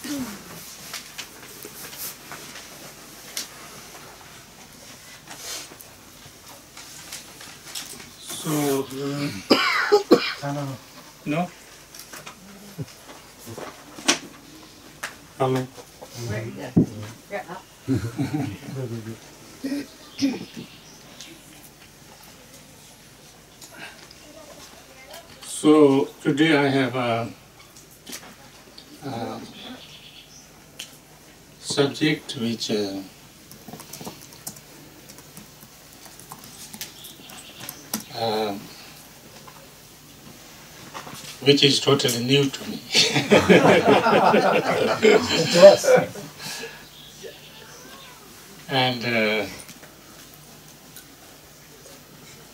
So, no? Amen. So today I have a subject which is totally new to me. And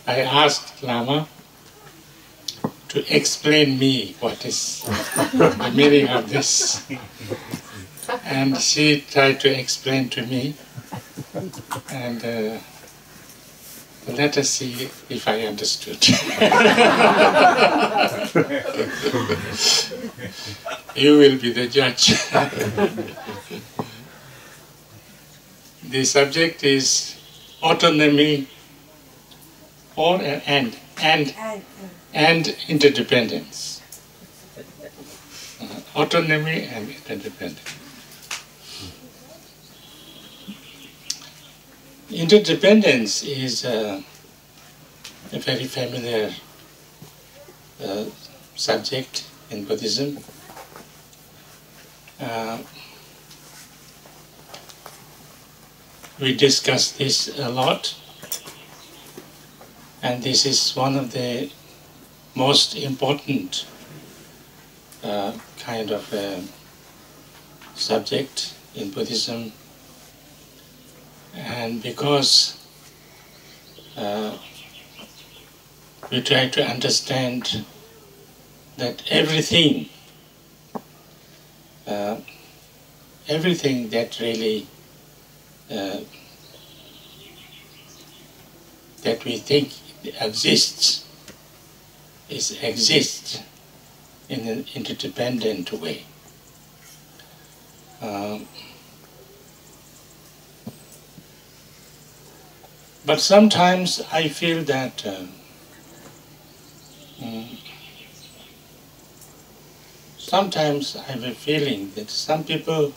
I asked Lama to explain me what is the meaning of this. And she tried to explain to me, and let us see if I understood. You will be the judge. The subject is autonomy or and interdependence. Autonomy and interdependence. Interdependence is a very familiar subject in Buddhism. We discuss this a lot, and this is one of the most important kind of subject in Buddhism. And because we try to understand that everything that really that we think exists exists in an interdependent way. But sometimes I feel that sometimes I have a feeling that some people,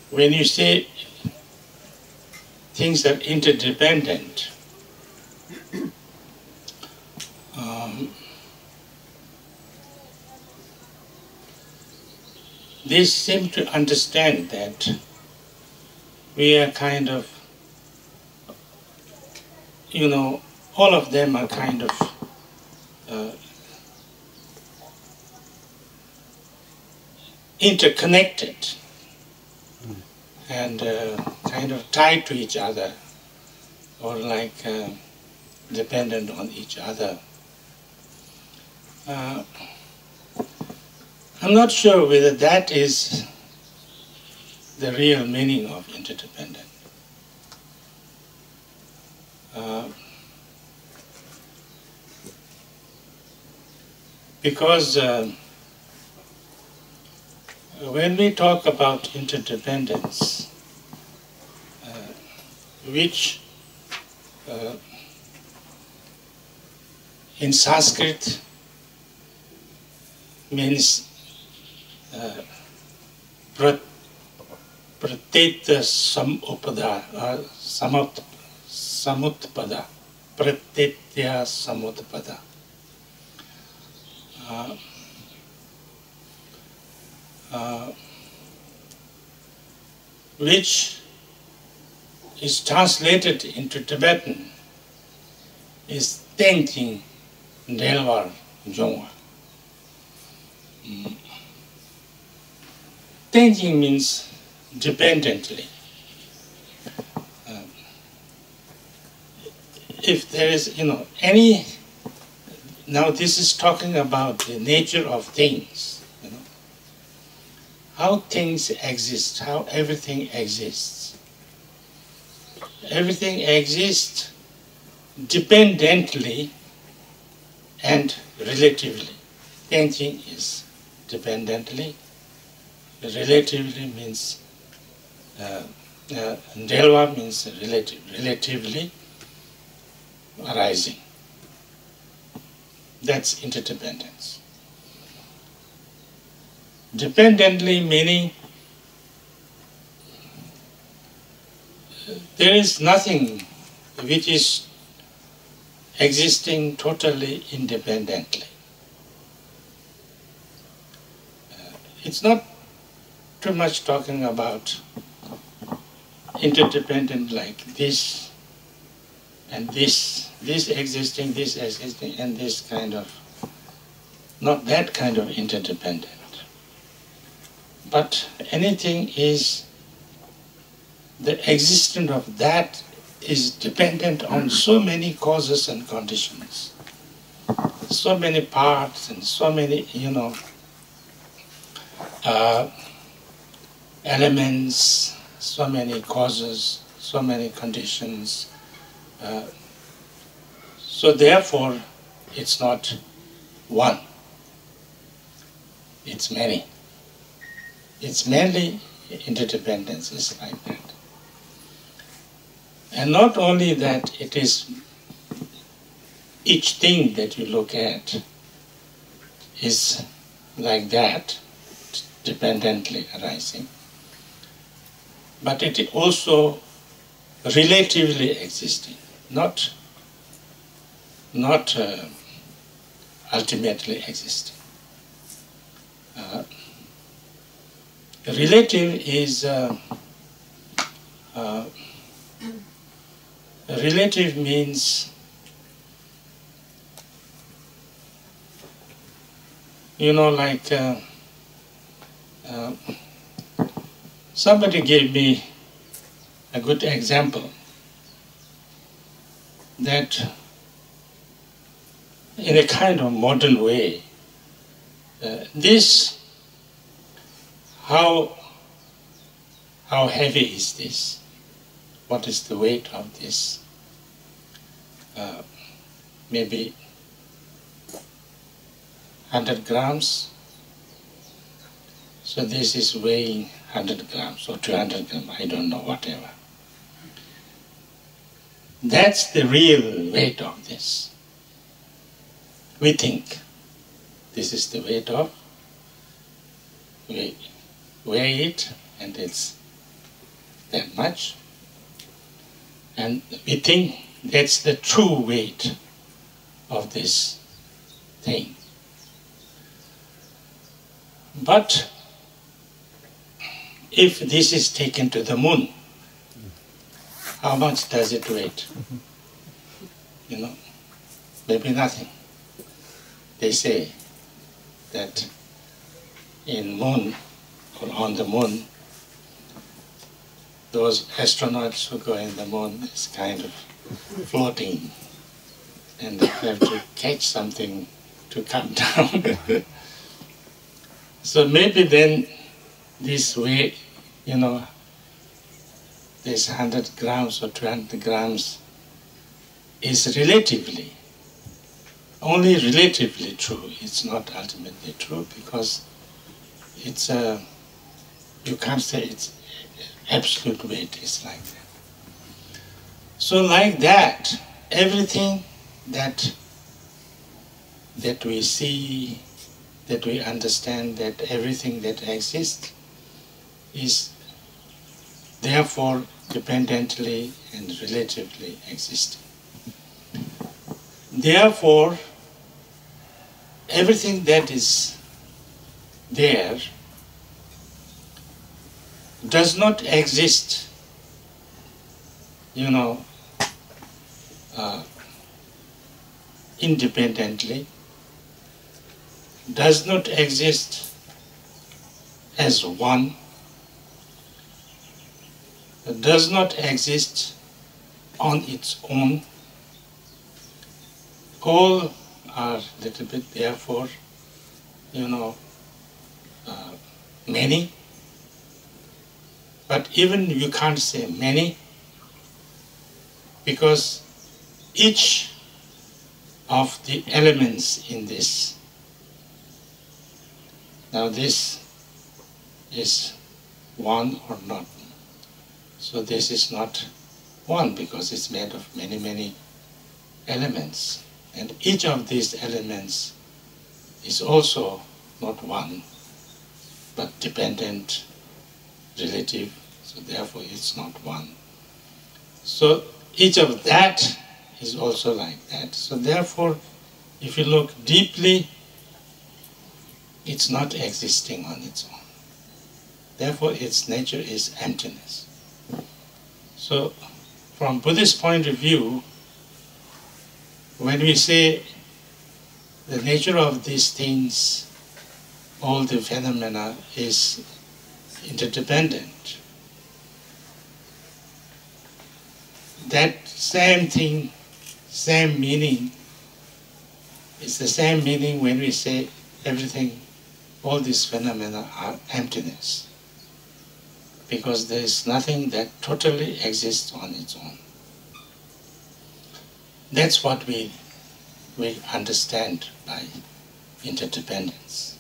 when you say things are interdependent, they seem to understand that we are kind of, all of them are kind of interconnected and kind of tied to each other, or like dependent on each other. I'm not sure whether that is the real meaning of interdependent. Because when we talk about interdependence, which in Sanskrit means pratitya samupada, samutpada, pratitya samutpada. Which is translated into Tibetan is Tenjing Delwar Jongwa. Tenjing means dependently. If there is, any, now this is talking about the nature of things, how things exist, how everything exists. Everything exists dependently and relatively. Tenjing is dependently relatively means, Delva means relatively arising. That's interdependence. Dependently meaning there is nothing which is existing totally independently. It's not too much talking about interdependent like this and this existing, and this kind of, not that kind of interdependent. But anything is, the existence of that is dependent on so many causes and conditions, so many parts and so many, elements, so many causes, so many conditions. So therefore, it's not one, it's many. It's mainly interdependence is like that. And not only that, it is each thing that you look at is like that, dependently arising, but it is also relatively existing, not ultimately existing. Relative is relative means, like somebody gave me a good example that in a kind of modern way, this, how heavy is this? What is the weight of this? Maybe 100 grams. So this is weighing 100 grams or 200 grams, I don't know, whatever. That's the real weight of this. We think this is the weight of, we weigh it and it's that much. And we think that's the true weight of this thing. But if this is taken to the moon, how much does it weigh? Maybe nothing. They say that in moon or on the moon, those astronauts who go in the moon is kind of floating, and they have to catch something to come down. So maybe then this weight, this 100 grams or 200 grams is relatively, only relatively true. It's not ultimately true because it's you can't say it's absolute weight is like that. So like that, everything that we see, that we understand, that everything that exists is therefore dependently and relatively existing. Therefore, everything that is there does not exist, independently, does not exist as one, does not exist on its own. All are a little bit, therefore, many. But even you can't say many, because each of the elements in this, now this is one or not. So this is not one because it's made of many, many elements. And each of these elements is also not one, but dependent, relative, so therefore it's not one. So each of that is also like that. So therefore, if you look deeply, it's not existing on its own. Therefore, its nature is emptiness. So from Buddhist point of view, when we say the nature of these things, all the phenomena is interdependent, that same thing, same meaning, is the same meaning when we say everything, all these phenomena are emptiness. Because there is nothing that totally exists on its own. That's what we understand by interdependence.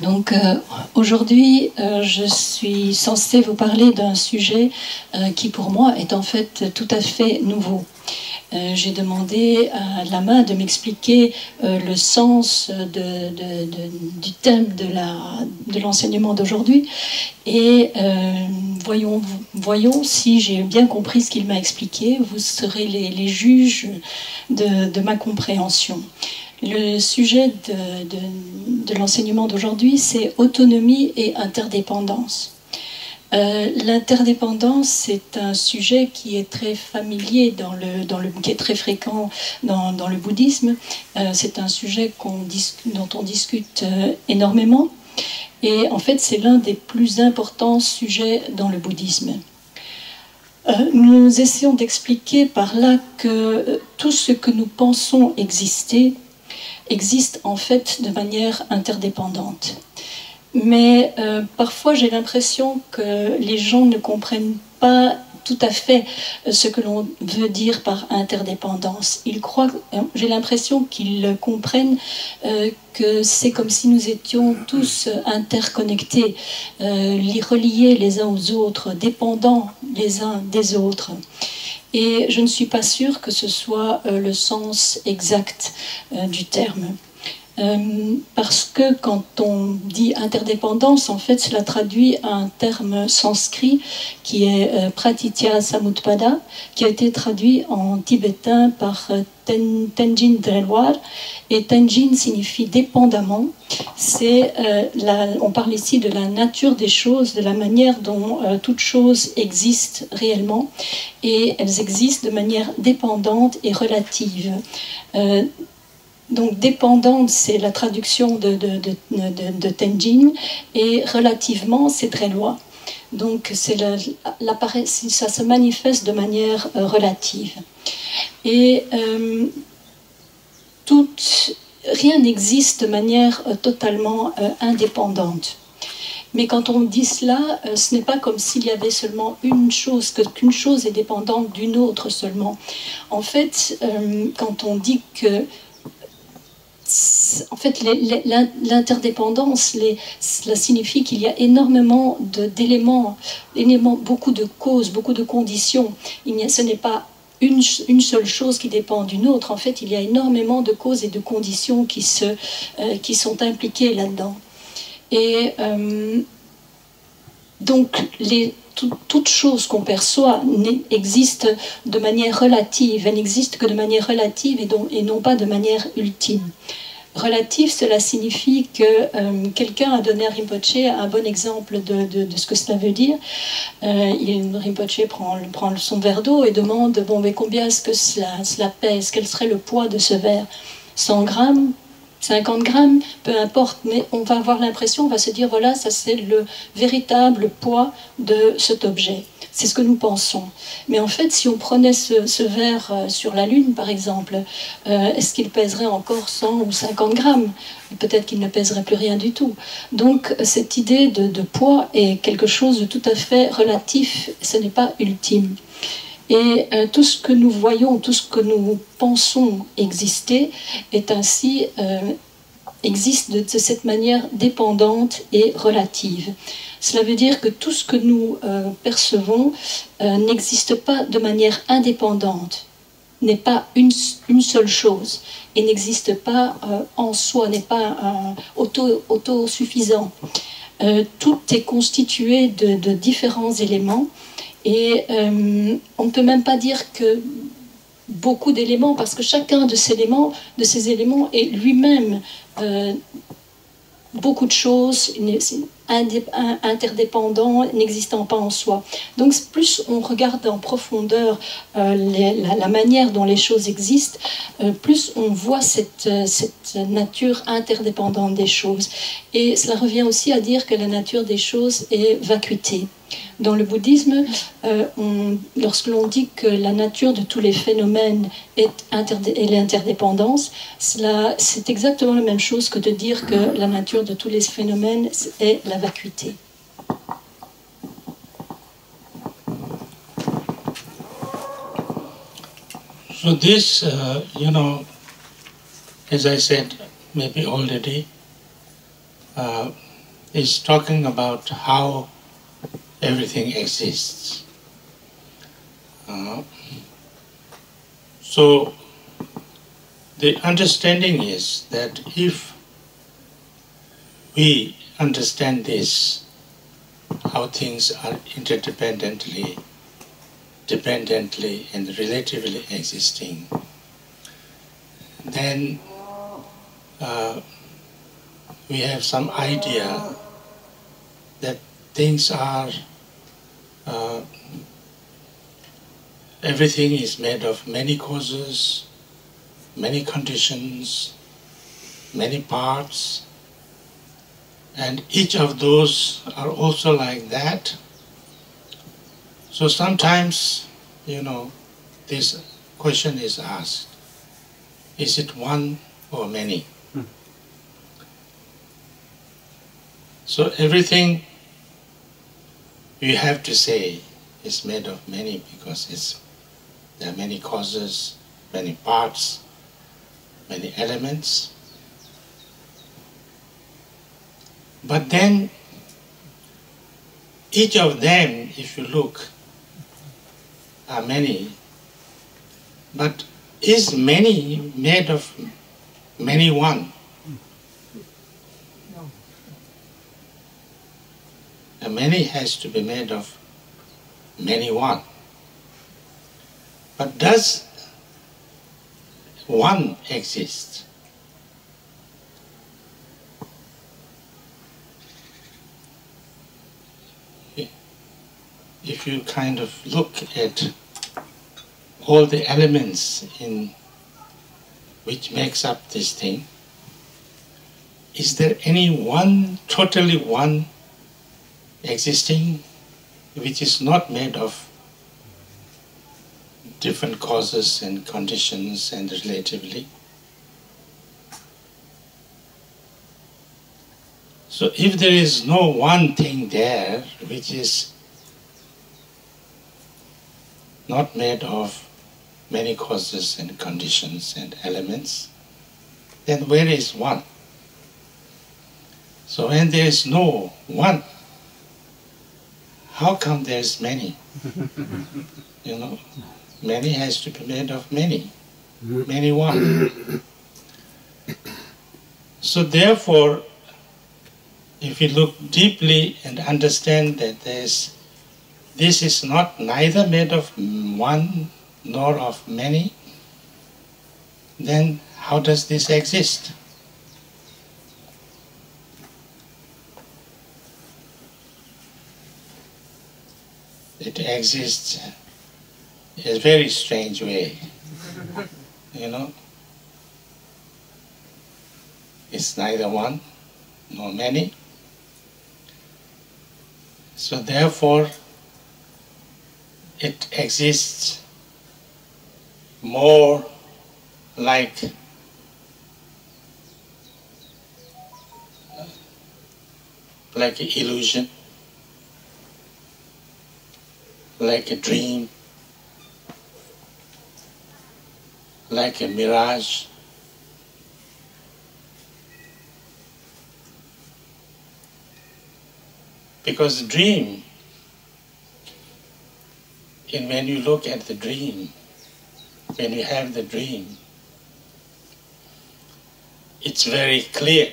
Donc aujourd'hui, je suis censée vous parler d'un sujet qui pour moi est en fait tout à fait nouveau. J'ai demandé à Lama de m'expliquer le sens du thème de l'enseignement d'aujourd'hui et voyons si j'ai bien compris ce qu'il m'a expliqué. Vous serez les juges de ma compréhension. Le sujet de l'enseignement d'aujourd'hui, c'est autonomie et interdépendance. L'interdépendance, c'est un sujet qui est très familier, qui est très fréquent dans le bouddhisme. C'est un sujet dont on discute énormément. Et en fait, c'est l'un des plus importants sujets dans le bouddhisme. Nous essayons d'expliquer par là que tout ce que nous pensons exister existe en fait de manière interdépendante. Mais parfois j'ai l'impression que les gens ne comprennent pas tout à fait ce que l'on veut dire par interdépendance. J'ai l'impression qu'ils comprennent que c'est comme si nous étions tous interconnectés, reliés les uns aux autres, dépendants les uns des autres. Et je ne suis pas sûre que ce soit le sens exact du terme. Parce que quand on dit interdépendance, en fait, cela traduit un terme sanskrit qui est pratitya samutpada, qui a été traduit en tibétain par Tenjin Drelwar. Et Tenjin signifie dépendamment. On parle ici de la nature des choses, de la manière dont toutes choses existent réellement. Et elles existent de manière dépendante et relative. Donc dépendante, c'est la traduction de Tenjin, et relativement, c'est Drelwa. Donc ça se manifeste de manière relative. Et rien n'existe de manière totalement indépendante. Mais quand on dit cela, ce n'est pas comme s'il y avait seulement une chose, qu'une chose est dépendante d'une autre seulement. En fait, quand on dit que en fait, l'interdépendance, cela signifie qu'il y a énormément d'éléments, beaucoup de causes, beaucoup de conditions. Ce n'est pas une seule chose qui dépend d'une autre. En fait, il y a énormément de causes et de conditions qui sont impliquées là-dedans. Et donc, toute chose qu'on perçoit existe de manière relative. Elle n'existe que de manière relative et non pas de manière ultime. Relative, cela signifie que quelqu'un a donné à Rinpoche un bon exemple de ce que cela veut dire. Rinpoche prend son verre d'eau et demande « Bon, mais combien est-ce que cela pèse? Quel serait le poids de ce verre? 100 grammes 50 grammes, peu importe, mais on va avoir l'impression, on va se dire, voilà, ça c'est le véritable poids de cet objet. C'est ce que nous pensons. Mais en fait, si on prenait ce verre sur la Lune, par exemple, est-ce qu'il pèserait encore 100 ou 50 grammes? Peut-être qu'il ne pèserait plus rien du tout. Donc, cette idée de poids est quelque chose de tout à fait relatif, ce n'est pas ultime. Et tout ce que nous voyons, tout ce que nous pensons exister est ainsi existe de cette manière dépendante et relative. Cela veut dire que tout ce que nous percevons n'existe pas de manière indépendante, n'est pas une seule chose et n'existe pas en soi, n'est pas autosuffisant. Tout est constitué de différents éléments et on ne peut même pas dire que beaucoup d'éléments, parce que chacun de ces éléments est lui-même beaucoup de choses, interdépendants, n'existant pas en soi. Donc plus on regarde en profondeur la manière dont les choses existent, plus on voit cette nature interdépendante des choses. Et cela revient aussi à dire que la nature des choses est vacuité. Dans le bouddhisme, lorsque l'on dit que la nature de tous les phénomènes est l'interdépendance, c'est exactement la même chose que de dire que la nature de tous les phénomènes est la vacuité. So this, as I said, maybe already, is talking about how everything exists. So the understanding is that if we understand this, how things are interdependently, dependently and relatively existing, then we have some idea that things are everything is made of many causes, many conditions, many parts, and each of those are also like that. So sometimes, this question is asked, is it one or many? So everything you have to say is made of many because there are many causes, many parts, many elements. But then each of them, if you look, are many. But is many made of many one? No. A many has to be made of many one. But does one exist? If you kind of look at all the elements in which makes up this thing, is there any one, totally one, existing which is not made of different causes and conditions and relatively? So if there is no one thing there which is not made of many causes and conditions and elements, then where is one? So when there is no one, how come there is many? Many has to be made of many, many one. So therefore, if you look deeply and understand that this is not neither made of one nor of many, then how does this exist? It exists in a very strange way, It's neither one nor many. So therefore, it exists more like an illusion, like a dream, like a mirage. Because dream, and when you look at the dream, when you have the dream, it's very clear.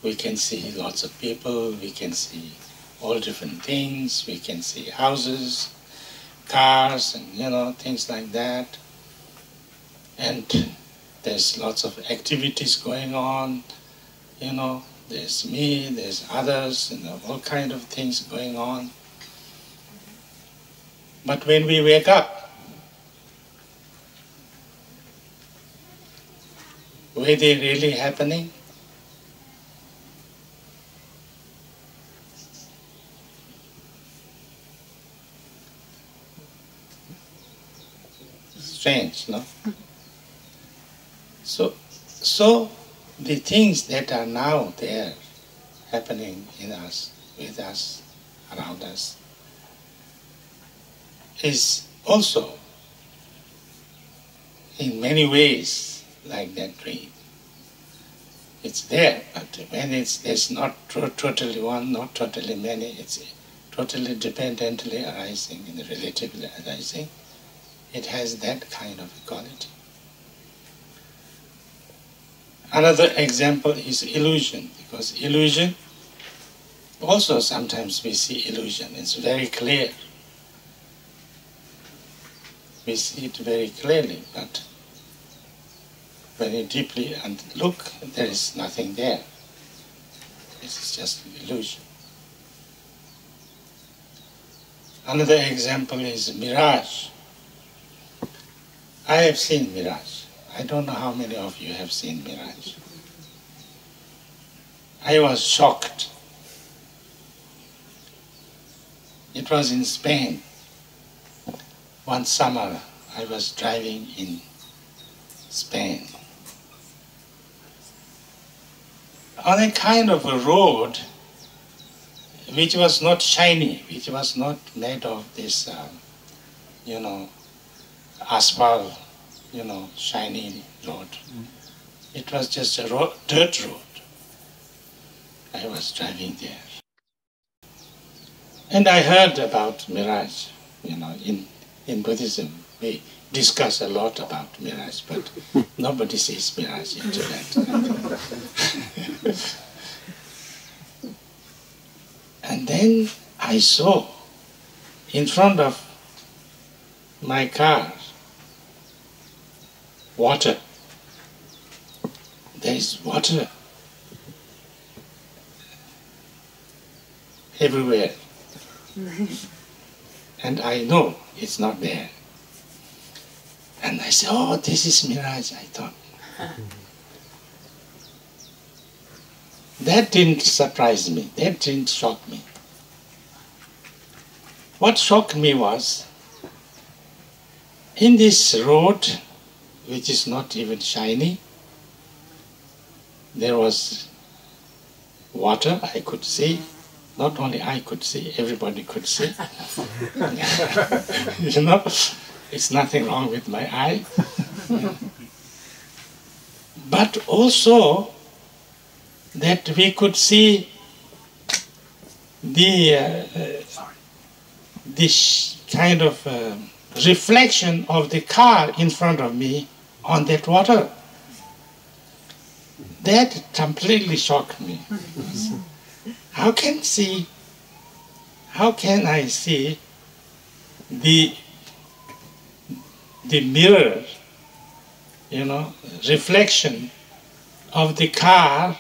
We can see lots of people, we can see all different things, we can see houses, cars, and things like that. And there's lots of activities going on, there's me, there's others, all kind of things going on. But when we wake up, were they really happening? Strange, no? So the things that are now there, happening in us, with us, around us, is also in many ways like that dream. It's there, but when it's not totally one, not totally many, it's totally dependently arising and relatively arising. It has that kind of quality. Another example is illusion, because illusion, also sometimes we see illusion. It's very clear. We see it very clearly, but when you deeply look, there is nothing there. It's just an illusion. Another example is mirage. I have seen mirage. I don't know how many of you have seen mirage. I was shocked. It was in Spain. One summer I was driving in Spain on a kind of a road which was not shiny, which was not made of this, asphalt, shiny road. It was just a dirt road. I was driving there. And I heard about mirage. In Buddhism, we discuss a lot about mirage, but nobody sees mirage in Tibet. And then I saw in front of my car water. There is water everywhere. And I know it's not there. And I said, oh, this is mirage, I thought. That didn't surprise me. That didn't shock me. What shocked me was, in this road, which is not even shiny, there was water I could see. Not only I could see, everybody could see. It's nothing wrong with my eye. But also that we could see this kind of reflection of the car in front of me on that water. That completely shocked me. How can I see the mirror, reflection of the car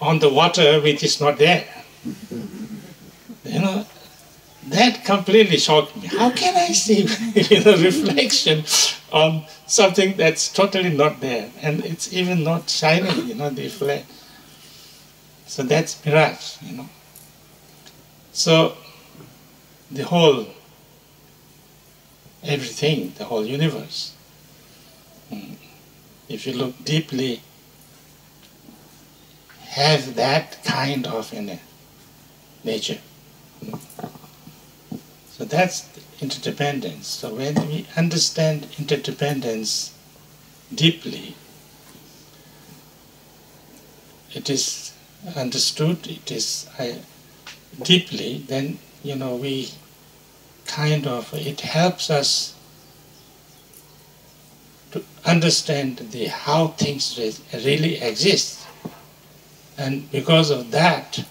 on the water which is not there? That completely shocked me. How can I see reflection on something that's totally not there, and it's even not shining, the flame? So that's mirage, So the whole, everything, the whole universe, if you look deeply, has that kind of nature. So that's interdependence. So when we understand interdependence deeply, it is understood, it is deeply, then, you know, we kind of, it helps us to understand how things really exist. And because of that,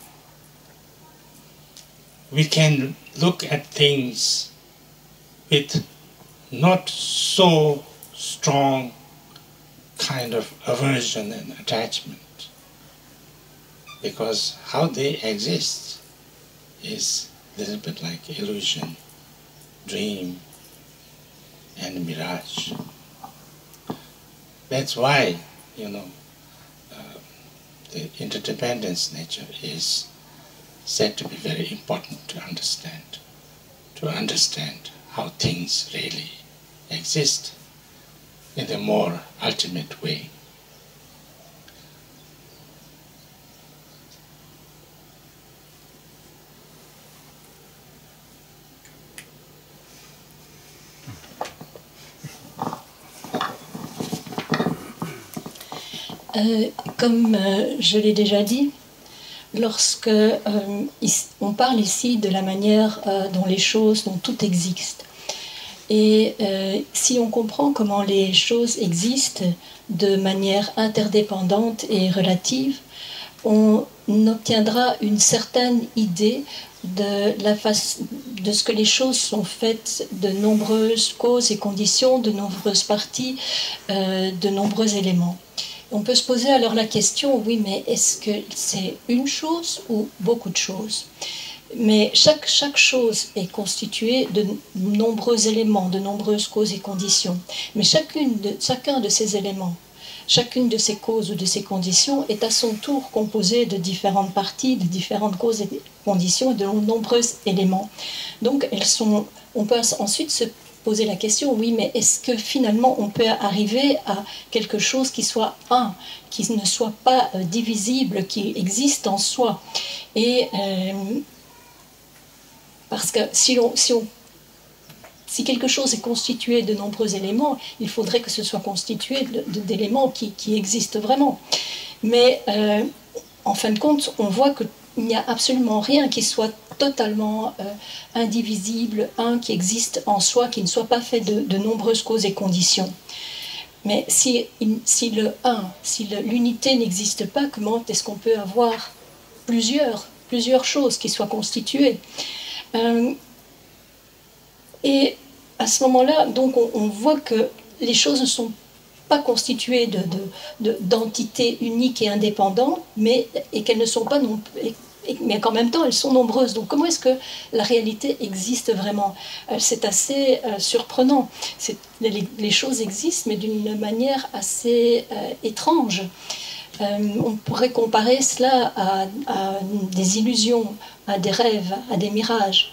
we can look at things with not so strong kind of aversion and attachment, because how they exist is a little bit like illusion, dream, and mirage. That's why, you know, the interdependence nature is said to be very important to understand how things really exist in a more ultimate way. Comme je l'ai déjà dit, lorsque on parle ici de la manière dont les choses, dont tout existe, et si on comprend comment les choses existent de manière interdépendante et relative, on obtiendra une certaine idée de ce que les choses sont faites de nombreuses causes et conditions, de nombreuses parties, de nombreux éléments. On peut se poser alors la question, oui, mais est-ce que c'est une chose ou beaucoup de choses? Mais chaque chose est constituée de nombreux éléments, de nombreuses causes et conditions. Mais chacun de ces éléments, chacune de ces causes ou de ces conditions est à son tour composée de différentes parties, de différentes causes et conditions et de nombreux éléments. Donc on peut ensuite se poser la question, oui, mais est-ce que finalement on peut arriver à quelque chose qui soit un, qui ne soit pas divisible, qui existe en soi? Et parce que si quelque chose est constitué de nombreux éléments, il faudrait que ce soit constitué d'éléments qui existent vraiment. Mais en fin de compte, on voit qu'il n'y a absolument rien qui soit totalement indivisible, un qui existe en soi, qui ne soit pas fait de nombreuses causes et conditions. Mais si l'unité n'existe pas, comment est-ce qu'on peut avoir plusieurs choses qui soient constituées? Et à ce moment-là, donc on voit que les choses ne sont pas constituées d'entités uniques et indépendantes, et qu'elles ne sont pas non plus, mais qu'en même temps elles sont nombreuses. Donc comment est-ce que la réalité existe vraiment? C'est assez surprenant. Les choses existent, mais d'une manière assez étrange. On pourrait comparer cela à des illusions, à des rêves, à des mirages.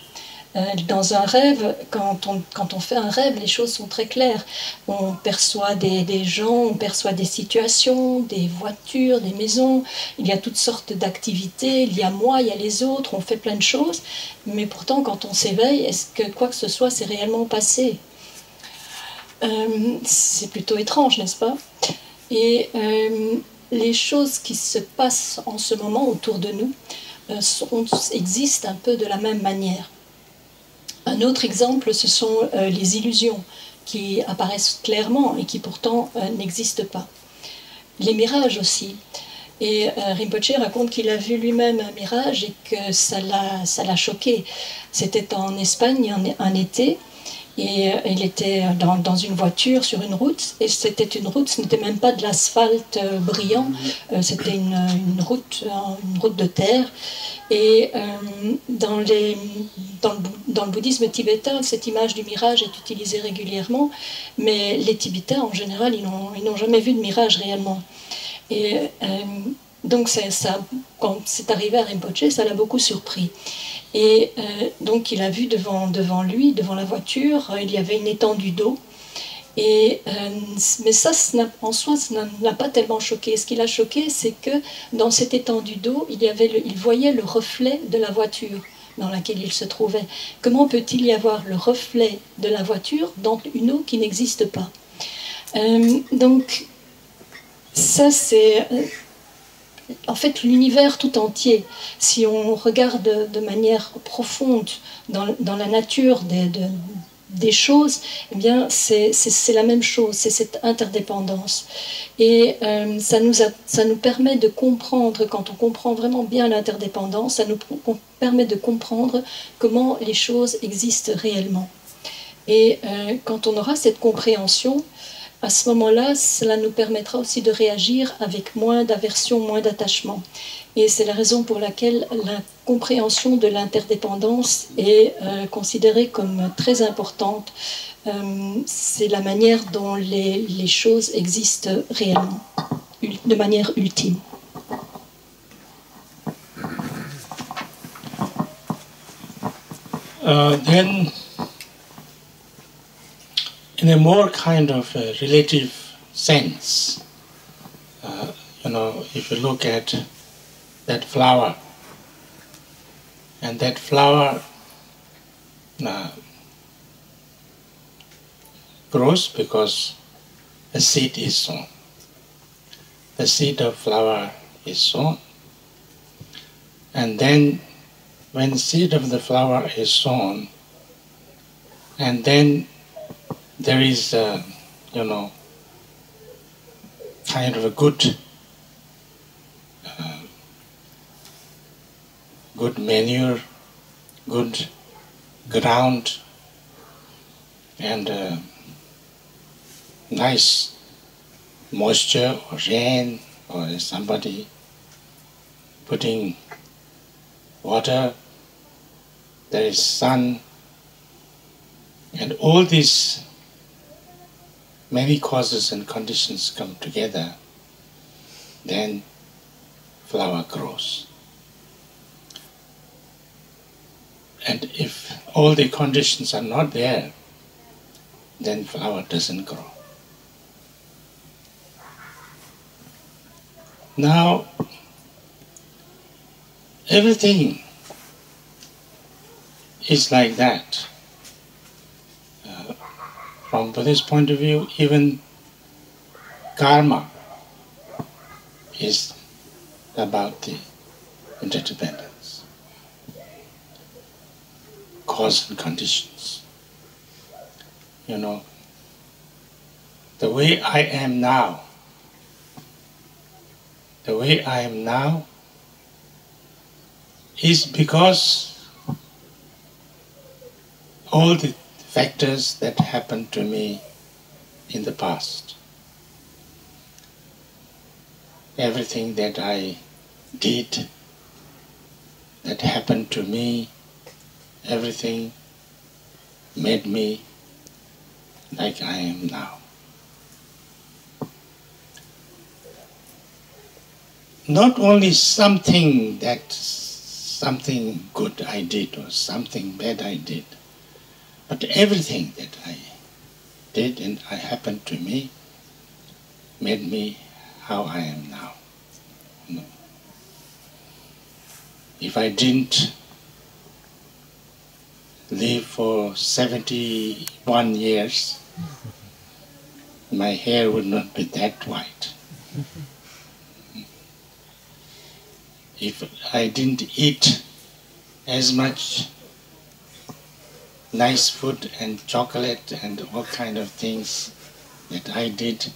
Dans un rêve, quand on fait un rêve, les choses sont très claires. On perçoit des gens, on perçoit des situations, des voitures, des maisons. Il y a toutes sortes d'activités. Il y a moi, il y a les autres. On fait plein de choses. Mais pourtant, quand on s'éveille, est-ce que quoi que ce soit s'est réellement passé? C'est plutôt étrange, n'est-ce pas? Et les choses qui se passent en ce moment autour de nous existent un peu de la même manière. Un autre exemple, ce sont les illusions qui apparaissent clairement et qui pourtant n'existent pas. Les mirages aussi. Et Rinpoche raconte qu'il a vu lui-même un mirage et que ça l'a choqué. C'était en Espagne un été. Et il était dans une voiture sur une route, et c'était une route, ce n'était même pas de l'asphalte brillant, c'était une route de terre. Et dans le bouddhisme tibétain, cette image du mirage est utilisée régulièrement, mais les Tibétains en général, ils n'ont jamais vu de mirage réellement. Et donc quand c'est arrivé à Rinpoche, ça l'a beaucoup surpris. Et donc il a vu devant lui, devant la voiture, il y avait une étendue d'eau. Mais ça, en soi, ça n'a pas tellement choqué. Ce qui l'a choqué, c'est que dans cette étendue d'eau, il voyait le reflet de la voiture. dans laquelle il se trouvait. Comment peut-il y avoir le reflet de la voiture dans une eau qui n'existe pas? Donc, ça c'est en fait l'univers tout entier. Si on regarde de manière profonde dans la nature des choses, eh bien c'est la même chose, c'est cette interdépendance. Et ça nous permet de comprendre, quand on comprend vraiment bien l'interdépendance, ça nous permet de comprendre comment les choses existent réellement. Et quand on aura cette compréhension, à ce moment-là, cela nous permettra aussi de réagir avec moins d'aversion, moins d'attachement. Et c'est la raison pour laquelle la compréhension de l'interdépendance est considérée comme très importante. C'est la manière dont les choses existent réellement, de manière ultime. Then, in a more kind of relative sense, if you look at that flower, and that flower grows because a seed is sown. The seed of flower is sown, and then when the seed of the flower is sown, and then there is, kind of a good manure, good ground, and nice moisture or rain, or somebody putting water, there is sun, and all these many causes and conditions come together, then flower grows. And if all the conditions are not there, then flower doesn't grow. Now, everything is like that. From Buddhist point of view, even karma is about the interdependence, cause and conditions. The way I am now, is because all the factors that happened to me in the past. Everything that I did, that happened to me, everything made me like I am now. Not only something good I did or something bad I did, but everything that I did and I happened to me made me how I am now. If I didn't live for 71 years, my hair would not be that white. If I didn't eat as much nice food and chocolate and all kind of things that I did,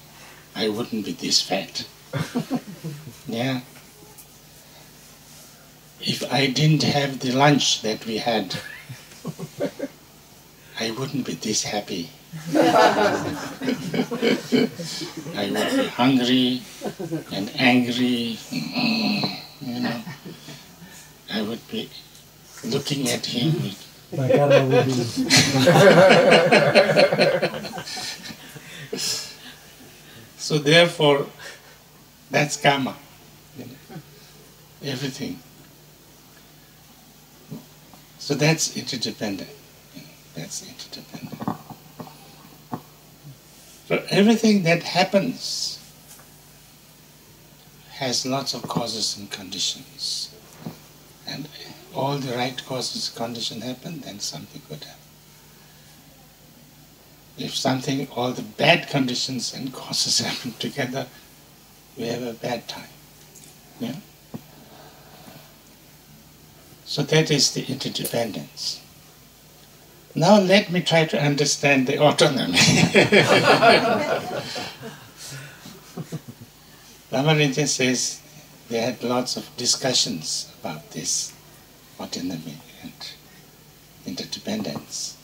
I wouldn't be this fat. Yeah. If I didn't have the lunch that we had, I wouldn't be this happy. I would be hungry and angry. I would be looking at him with so therefore, that's karma. Everything. So that's interdependent. That's interdependent. So everything that happens has lots of causes and conditions. And all the right causes condition happen, then something good happen. If something, all the bad conditions and causes happen together, we have a bad time. Yeah? So that is the interdependence. Now let me try to understand the autonomy. Ramanujan says they had lots of discussions about this autonomy and interdependence.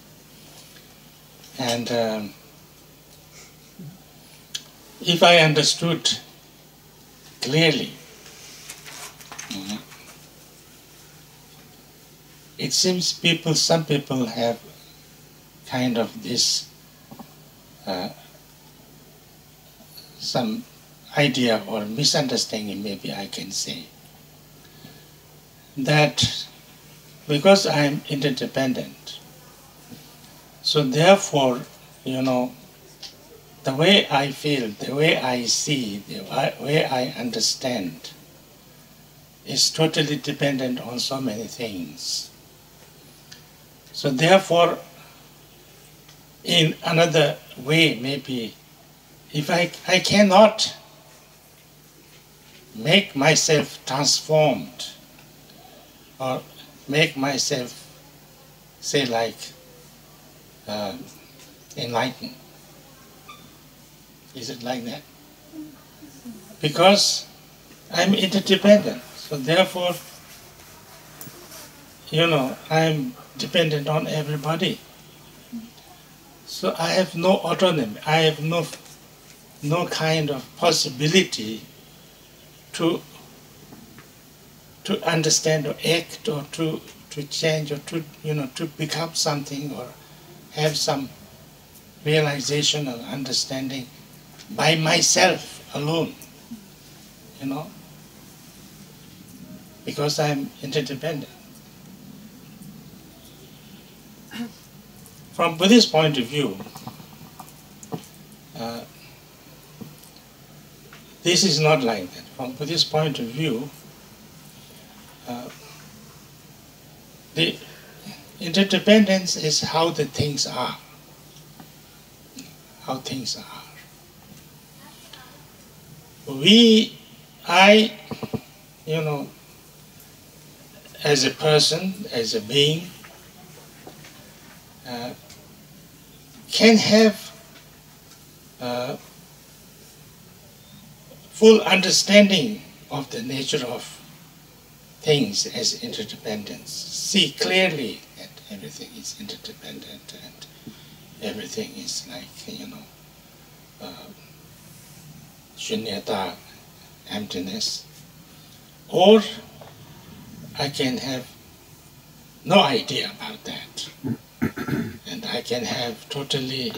And if I understood clearly, it seems some people have kind of this, some idea or misunderstanding, maybe I can say, that because I am interdependent, so therefore, the way I feel, the way I see, the way I understand is totally dependent on so many things. So therefore, in another way, maybe, if I cannot make myself transformed or make myself, say, like, enlightened. Is it like that? Because I'm interdependent. So therefore, I'm dependent on everybody. So I have no autonomy. I have no kind of possibility to understand or act or to change or to become something or have some realization or understanding by myself alone, because I'm interdependent. From Buddhist point of view, this is not like that. From Buddhist point of view, the interdependence is how the things are. How things are. As a person, as a being, can have full understanding of the nature of things as interdependence. See clearly that everything is interdependent and everything is like, shunyata, emptiness. Or I can have no idea about that. And I can have totally,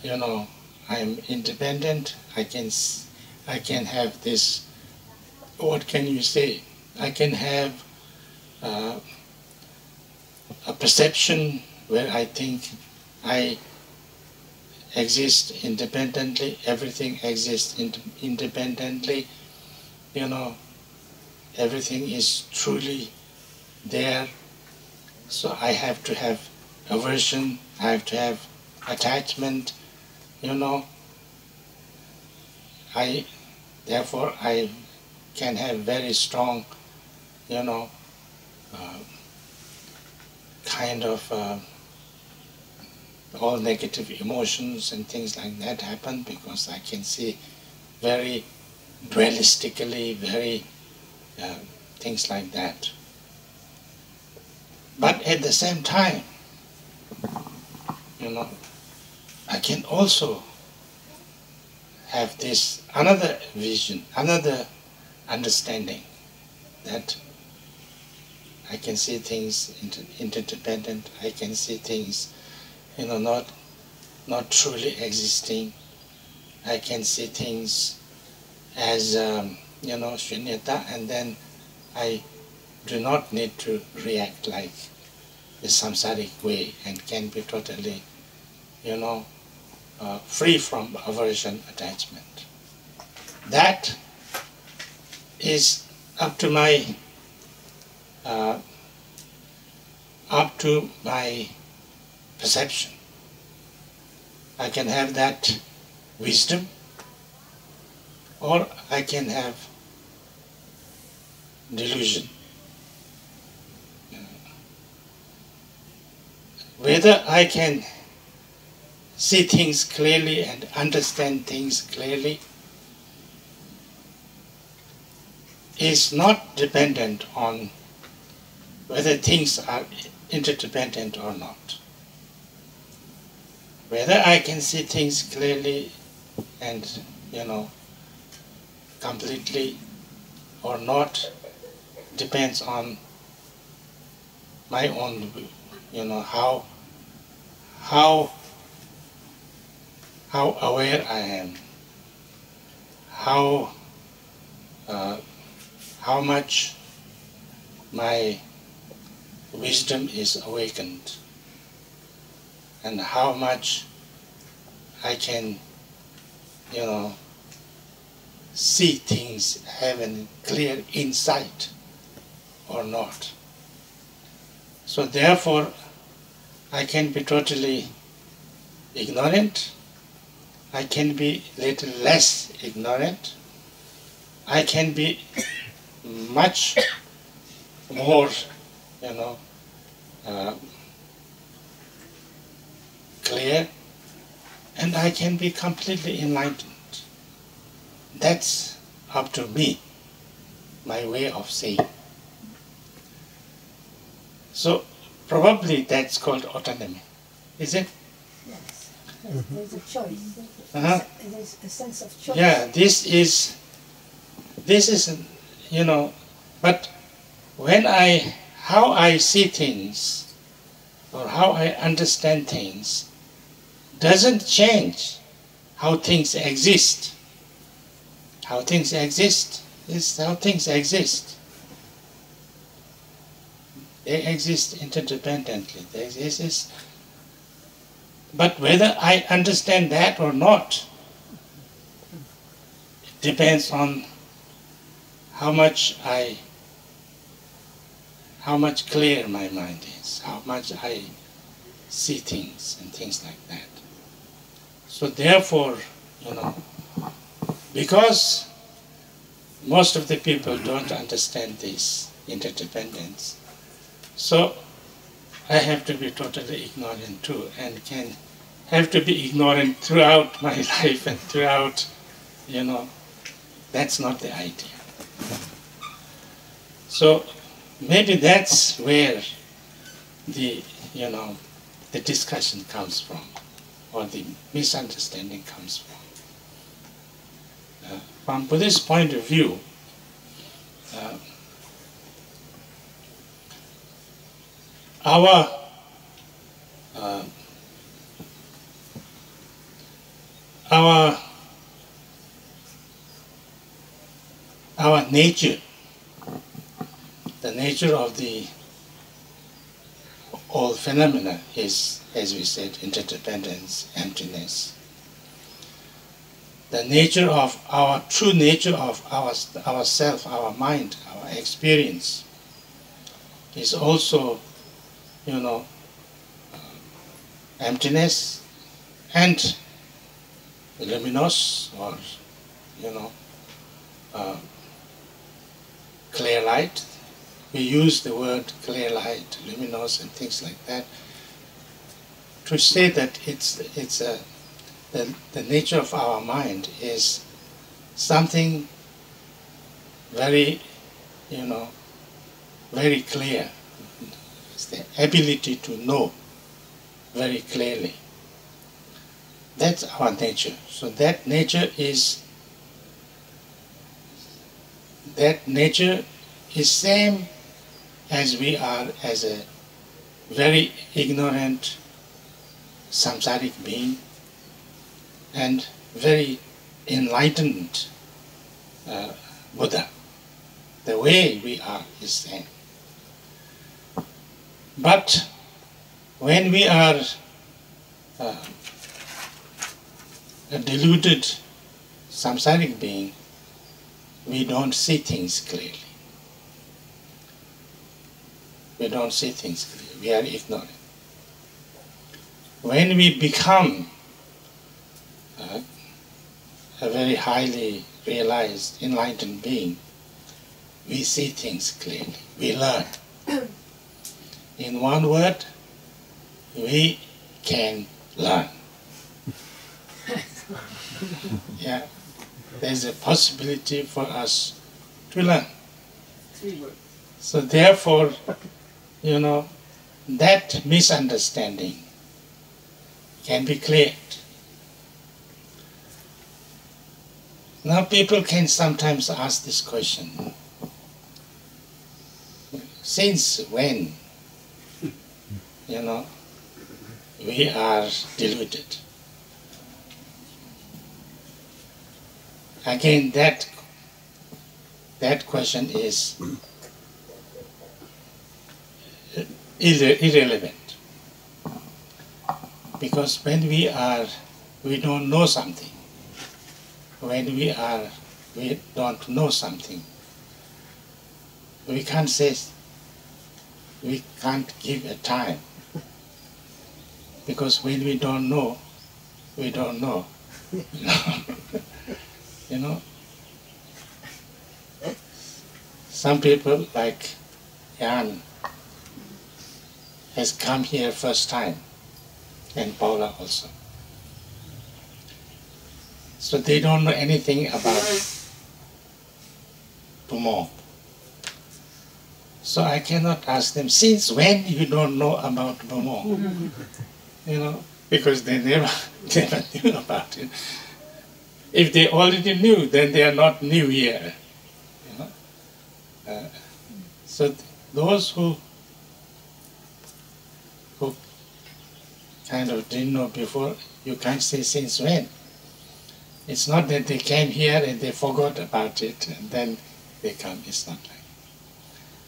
I'm independent. I can have this, what can you say? I can have a perception where I think I exist independently, everything exists independently, everything is truly there. So I have to have aversion, I have to have attachment, therefore I can have very strong, kind of all negative emotions and things like that happen because I can see very dualistically, very things like that. But at the same time, I can also have this another vision, another understanding that I can see things interdependent. I can see things, not truly existing. I can see things as, shunyata, and then I do not need to react like the samsaric way and can be totally, free from aversion, attachment. That is up to my up to my perception. I can have that wisdom, or I can have delusion. Whether I can see things clearly and understand things clearly is not dependent on whether things are interdependent or not. Whether I can see things clearly and, completely or not depends on my own, how aware I am, how much my wisdom is awakened, and how much I can, see things, have a clear insight or not. So therefore, I can be totally ignorant, I can be little less ignorant, I can be much more, clear, and I can be completely enlightened. That's up to me, my way of saying. So probably that's called autonomy, is it? Yes, there's a choice. Uh-huh. There's a sense of choice. Yeah, this is, but how I see things or how I understand things doesn't change how things exist. How things exist is how things exist. They exist interdependently. They exist. But whether I understand that or not, it depends on how much clear my mind is, how much I see things and things like that. So therefore, because most of the people don't understand this interdependence, so I have to be totally ignorant too, and can have to be ignorant throughout my life and throughout, that's not the idea. So maybe that's where the discussion comes from, or the misunderstanding comes from. From Buddhist point of view, our nature, the nature of the all phenomena is, as we said, interdependence, emptiness. The nature of our true nature of ourself, our mind, our experience is also, emptiness and luminous, or clear light. We use the word clear light, luminous, and things like that to say that the nature of our mind is something very, very clear. It's the ability to know very clearly. That's our nature. So that nature is same as we are as a very ignorant samsaric being and very enlightened Buddha. The way we are is same. But when we are a deluded samsaric being, we don't see things clearly. We don't see things clearly. we are ignorant. When we become a very highly realized, enlightened being, we see things clearly. We learn. In one word, we can learn. Yeah, there's a possibility for us to learn. So therefore, you know, that misunderstanding can be cleared. Now people can sometimes ask this question: since when, you know, we are deluded? Again, that question is irrelevant. Because when we don't know something, when we don't know something, we can't say, we can't give a time. Because when we don't know, we don't know. You know, some people like Jan has come here first time, and Paula also. So they don't know anything about Beaumont. So I cannot ask them, since when you don't know about Beaumont? You know, because they never knew about it. If they already knew, then they are not new here. You know? So those who kind of didn't know before, you can't say since when. It's not that they came here and they forgot about it and then they come. It's not like that.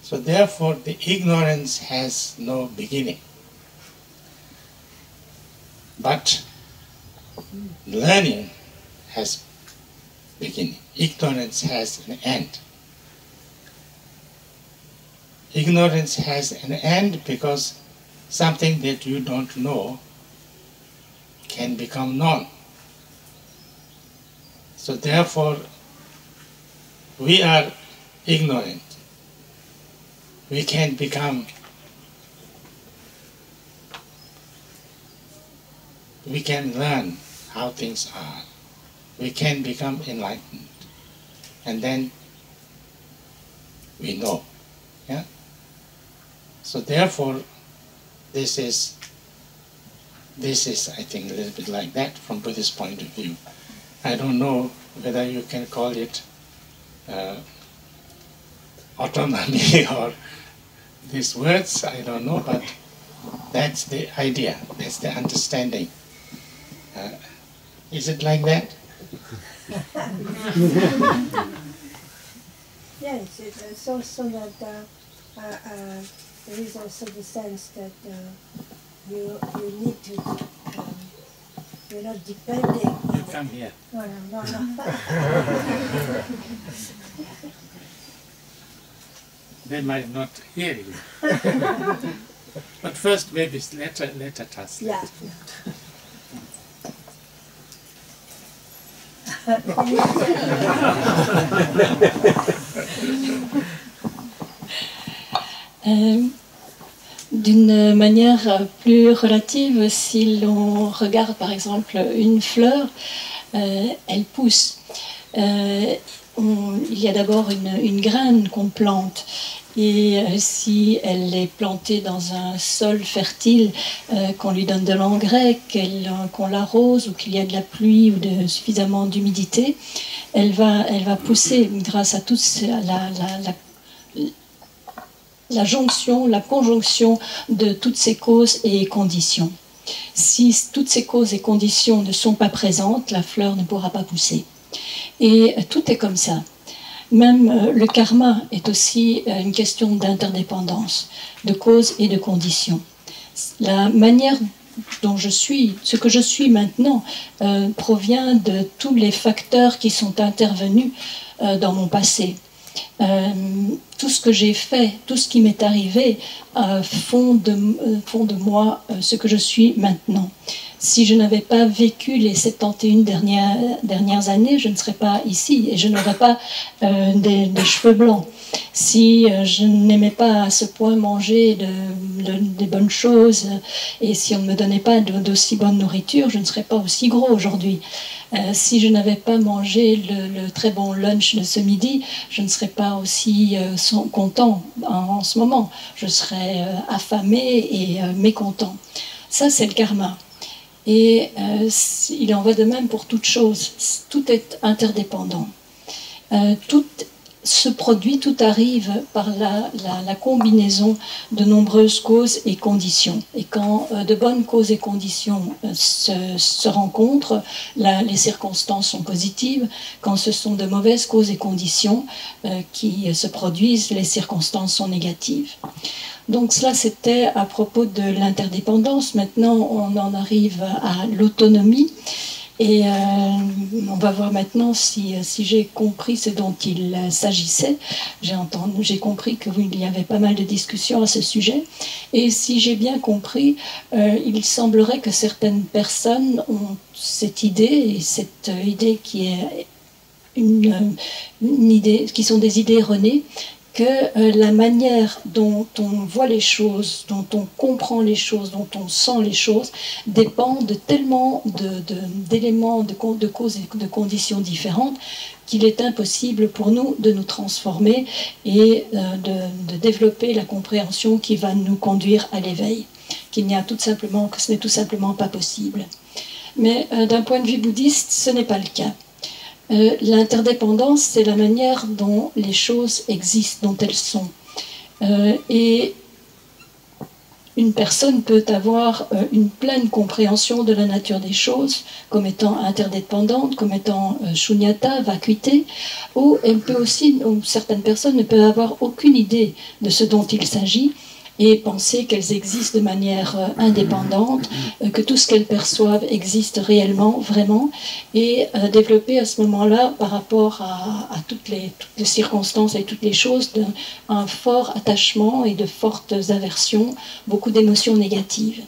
So therefore, the ignorance has no beginning. But learning has beginning. Ignorance has an end. Ignorance has an end because something that you don't know can become known. So therefore, we are ignorant. We can become, we can learn how things are. We can become enlightened. And then we know. Yeah? So therefore, this is, I think, a little bit like that from Buddhist point of view. I don't know whether you can call it autonomy or these words, I don't know, but that's the idea, that's the understanding. Is it like that? Yes, it's also that there is also the sense that you need to, you're not depending on You come here. No. They might not hear you. But first, maybe let us. Yeah. D'une manière plus relative, si l'on regarde par exemple une fleur, elle pousse. Il y a d'abord une graine qu'on plante. Et si elle est plantée dans un sol fertile, qu'on lui donne de l'engrais, qu'on l'arrose ou qu'il y a de la pluie ou suffisamment d'humidité, elle va pousser grâce à toute la conjonction de toutes ces causes et conditions. Si toutes ces causes et conditions ne sont pas présentes, la fleur ne pourra pas pousser. Et tout est comme ça. Même le karma est aussi une question d'interdépendance, de causes et de conditions. La manière dont je suis, ce que je suis maintenant, provient de tous les facteurs qui sont intervenus dans mon passé. Tout ce que j'ai fait, tout ce qui m'est arrivé font de moi ce que je suis maintenant. Si je n'avais pas vécu les 71 dernières années, je ne serais pas ici et je n'aurais pas des cheveux blancs. Si je n'aimais pas à ce point manger des bonnes choses et si on ne me donnait pas d'aussi bonne nourriture, je ne serais pas aussi gros aujourd'hui. Si je n'avais pas mangé le très bon lunch de ce midi, je ne serais pas aussi content en ce moment. Je serais affamé et mécontent. Ça, c'est le karma. Et il en va de même pour toute chose. Tout est interdépendant. Tout se produit, tout arrive par la combinaison de nombreuses causes et conditions. Et quand de bonnes causes et conditions se rencontrent, les circonstances sont positives. Quand ce sont de mauvaises causes et conditions qui se produisent, les circonstances sont négatives. Donc cela, c'était à propos de l'interdépendance. Maintenant, on en arrive à l'autonomie. Et on va voir maintenant si j'ai compris ce dont il s'agissait. J'ai compris qu'il y avait pas mal de discussions à ce sujet. Et si j'ai bien compris, il semblerait que certaines personnes ont cette idée, et cette idée qui est une idée, qui sont des idées erronées, que la manière dont on voit les choses, dont on comprend les choses, dont on sent les choses, dépend de tellement d'éléments, de causes et de conditions différentes qu'il est impossible pour nous de nous transformer et de développer la compréhension qui va nous conduire à l'éveil, que ce n'est tout simplement pas possible. Mais d'un point de vue bouddhiste, ce n'est pas le cas. L'interdépendance, c'est la manière dont les choses existent, dont elles sont. Et une personne peut avoir une pleine compréhension de la nature des choses, comme étant interdépendante, comme étant shunyata, vacuité, ou certaines personnes ne peuvent avoir aucune idée de ce dont il s'agit, et penser qu'elles existent de manière indépendante, que tout ce qu'elles perçoivent existe réellement, vraiment, et développer à ce moment-là, par rapport à toutes les circonstances et toutes les choses, un fort attachement et de fortes aversions, beaucoup d'émotions négatives.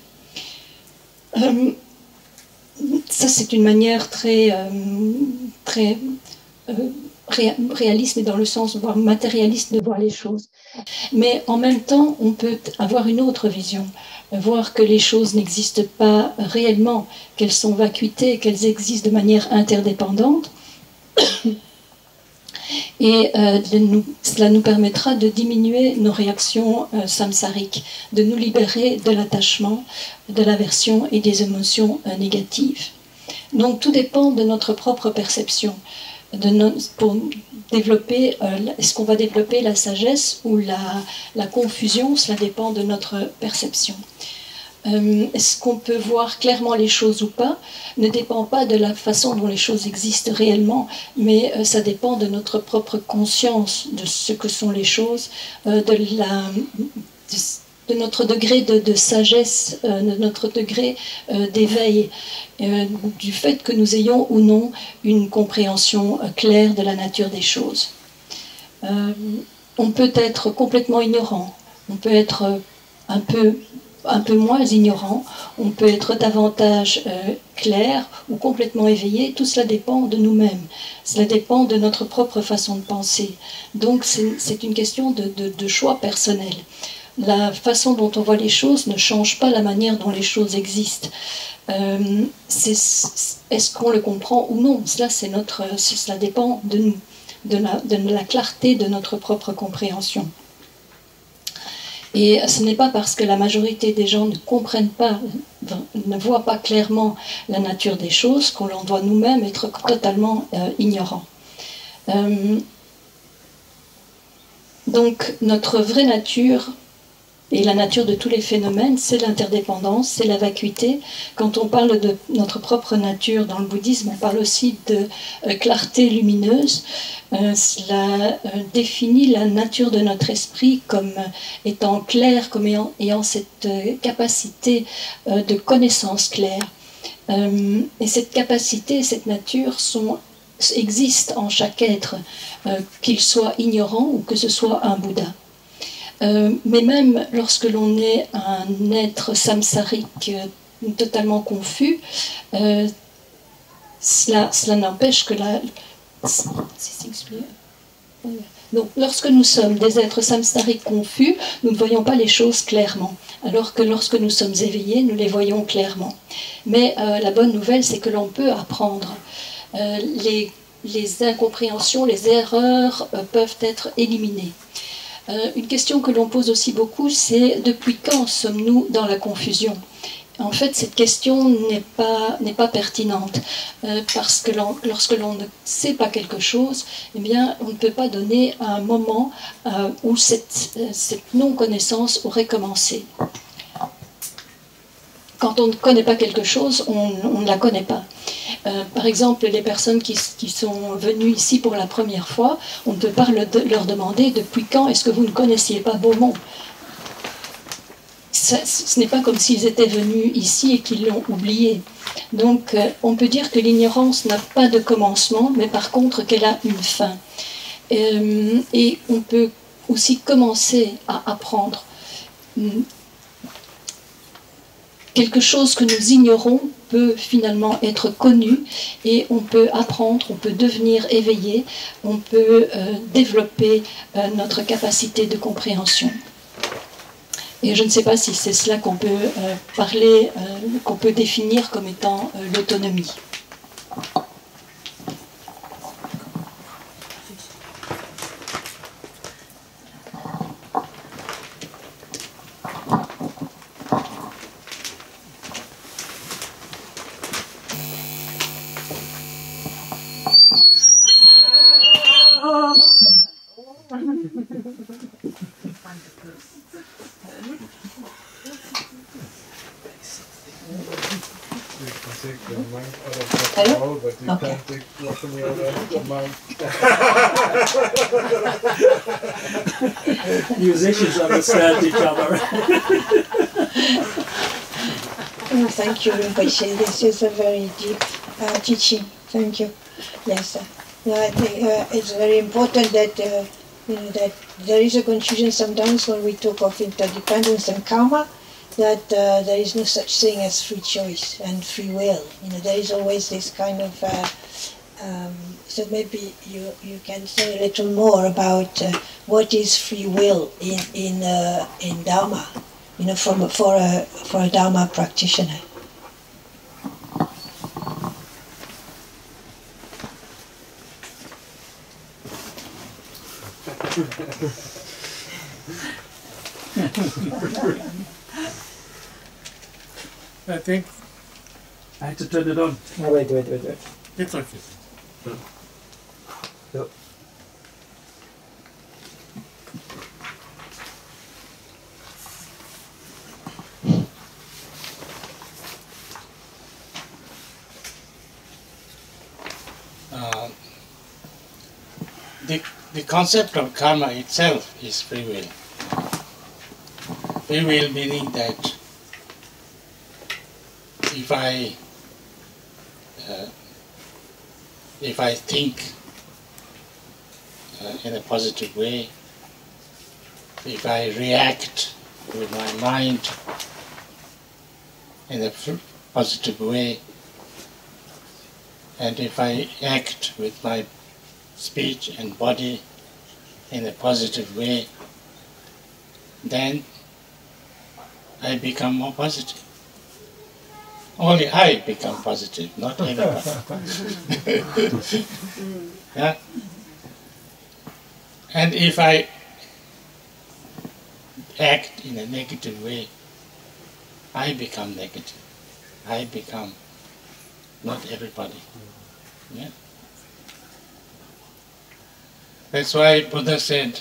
Ça, c'est une manière très réaliste, mais dans le sens voire matérialiste de voir les choses. Mais en même temps, on peut avoir une autre vision, voir que les choses n'existent pas réellement, qu'elles sont vacuités, qu'elles existent de manière interdépendante. Et cela nous permettra de diminuer nos réactions samsariques, de nous libérer de l'attachement, de l'aversion et des émotions négatives. Donc tout dépend de notre propre perception. Pour développer, est-ce qu'on va développer la sagesse ou la confusion? Cela dépend de notre perception. Est-ce qu'on peut voir clairement les choses ou pas? Ne dépend pas de la façon dont les choses existent réellement, mais ça dépend de notre propre conscience de ce que sont les choses, de notre degré de sagesse, de notre degré d'éveil, du fait que nous ayons ou non une compréhension claire de la nature des choses. On peut être complètement ignorant, on peut être un peu moins ignorant, on peut être davantage clair ou complètement éveillé, tout cela dépend de nous-mêmes, cela dépend de notre propre façon de penser. Donc c'est une question de choix personnel. La façon dont on voit les choses ne change pas la manière dont les choses existent. Est-ce qu'on le comprend ou non? Cela dépend de nous, de la clarté de notre propre compréhension. Et ce n'est pas parce que la majorité des gens ne comprennent pas, ne voient pas clairement la nature des choses qu'on doit nous-mêmes être totalement ignorants. Donc notre vraie nature et la nature de tous les phénomènes, c'est l'interdépendance, c'est la vacuité. Quand on parle de notre propre nature dans le bouddhisme, on parle aussi de clarté lumineuse. Cela définit la nature de notre esprit comme étant clair, comme ayant cette capacité de connaissance claire. Et cette capacité et cette nature sont existe en chaque être, qu'il soit ignorant ou que ce soit un Bouddha. Mais même lorsque l'on est un être samsarique totalement confus, cela n'empêche que donc, lorsque nous sommes des êtres samsariques confus, nous ne voyons pas les choses clairement, alors que lorsque nous sommes éveillés, nous les voyons clairement. Mais la bonne nouvelle, c'est que l'on peut apprendre. Les incompréhensions, les erreurs peuvent être éliminées. Une question que l'on pose aussi beaucoup, c'est depuis quand sommes-nous dans la confusion ? En fait, cette question n'est pas pertinente, parce que lorsque l'on ne sait pas quelque chose, eh bien, on ne peut pas donner un moment où cette non-connaissance aurait commencé. Quand on ne connaît pas quelque chose, on ne la connaît pas. Par exemple, les personnes qui sont venues ici pour la première fois, on ne peut pas leur demander depuis quand est-ce que vous ne connaissiez pas Beaumont. Ce n'est pas comme s'ils étaient venus ici et qu'ils l'ont oublié. Donc, on peut dire que l'ignorance n'a pas de commencement, mais par contre qu'elle a une fin. Et on peut aussi commencer à apprendre. Quelque chose que nous ignorons peut finalement être connu et on peut apprendre, on peut devenir éveillé, on peut développer notre capacité de compréhension. Et je ne sais pas si c'est cela qu'on peut parler, qu'on peut définir comme étant l'autonomie. Musicians understand each other. Thank you, Rinpoche. This is a very deep teaching. Thank you. Yes, I think it's very important that that there is a confusion sometimes when we talk of interdependence and karma. That there is no such thing as free choice and free will. There is always this kind of. So maybe you can say a little more about what is free will in Dharma. For a Dharma practitioner. I think I had to turn it on. Oh, wait. it's okay. So, the concept of karma itself is free will. Free will meaning that if I think in a positive way, if I react with my mind in a positive way, and if I act with my speech and body in a positive way, then I become more positive. Only I become positive, not everybody. Yeah? And if I act in a negative way, I become negative. I become not everybody. Yeah? That's why Buddha said,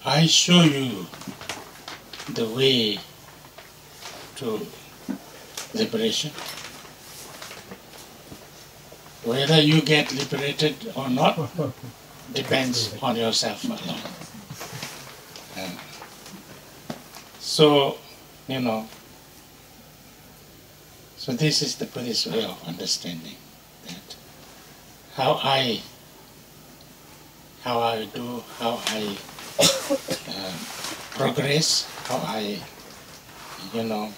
I show you the way to liberation. Whether you get liberated or not depends on yourself alone. So, you know, so this is the Buddhist way of understanding that how I progress, how I, you know,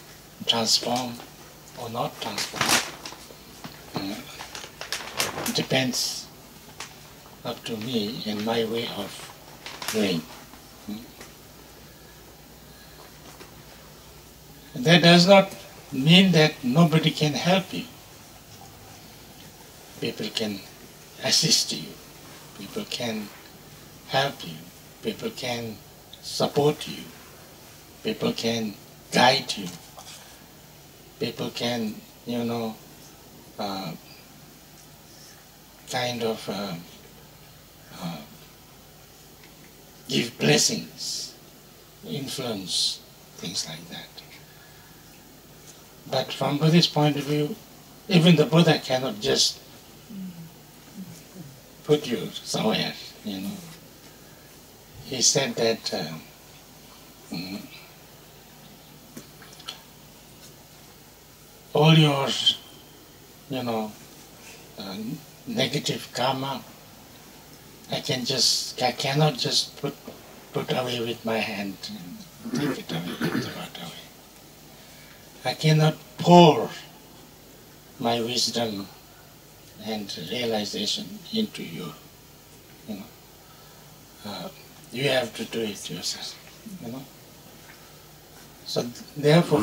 transform or not transform, depends up to me and my way of doing. That does not mean that nobody can help you. People can assist you. People can help you. People can support you. People can guide you. People can, you know, give blessings, influence, things like that. But from Buddhist point of view, even the Buddha cannot just put you somewhere, you know. He said that all your, you know, negative karma, I cannot just put away with my hand and take it away, throw it away. I cannot pour my wisdom and realization into you. You know, you have to do it yourself. You know. So therefore,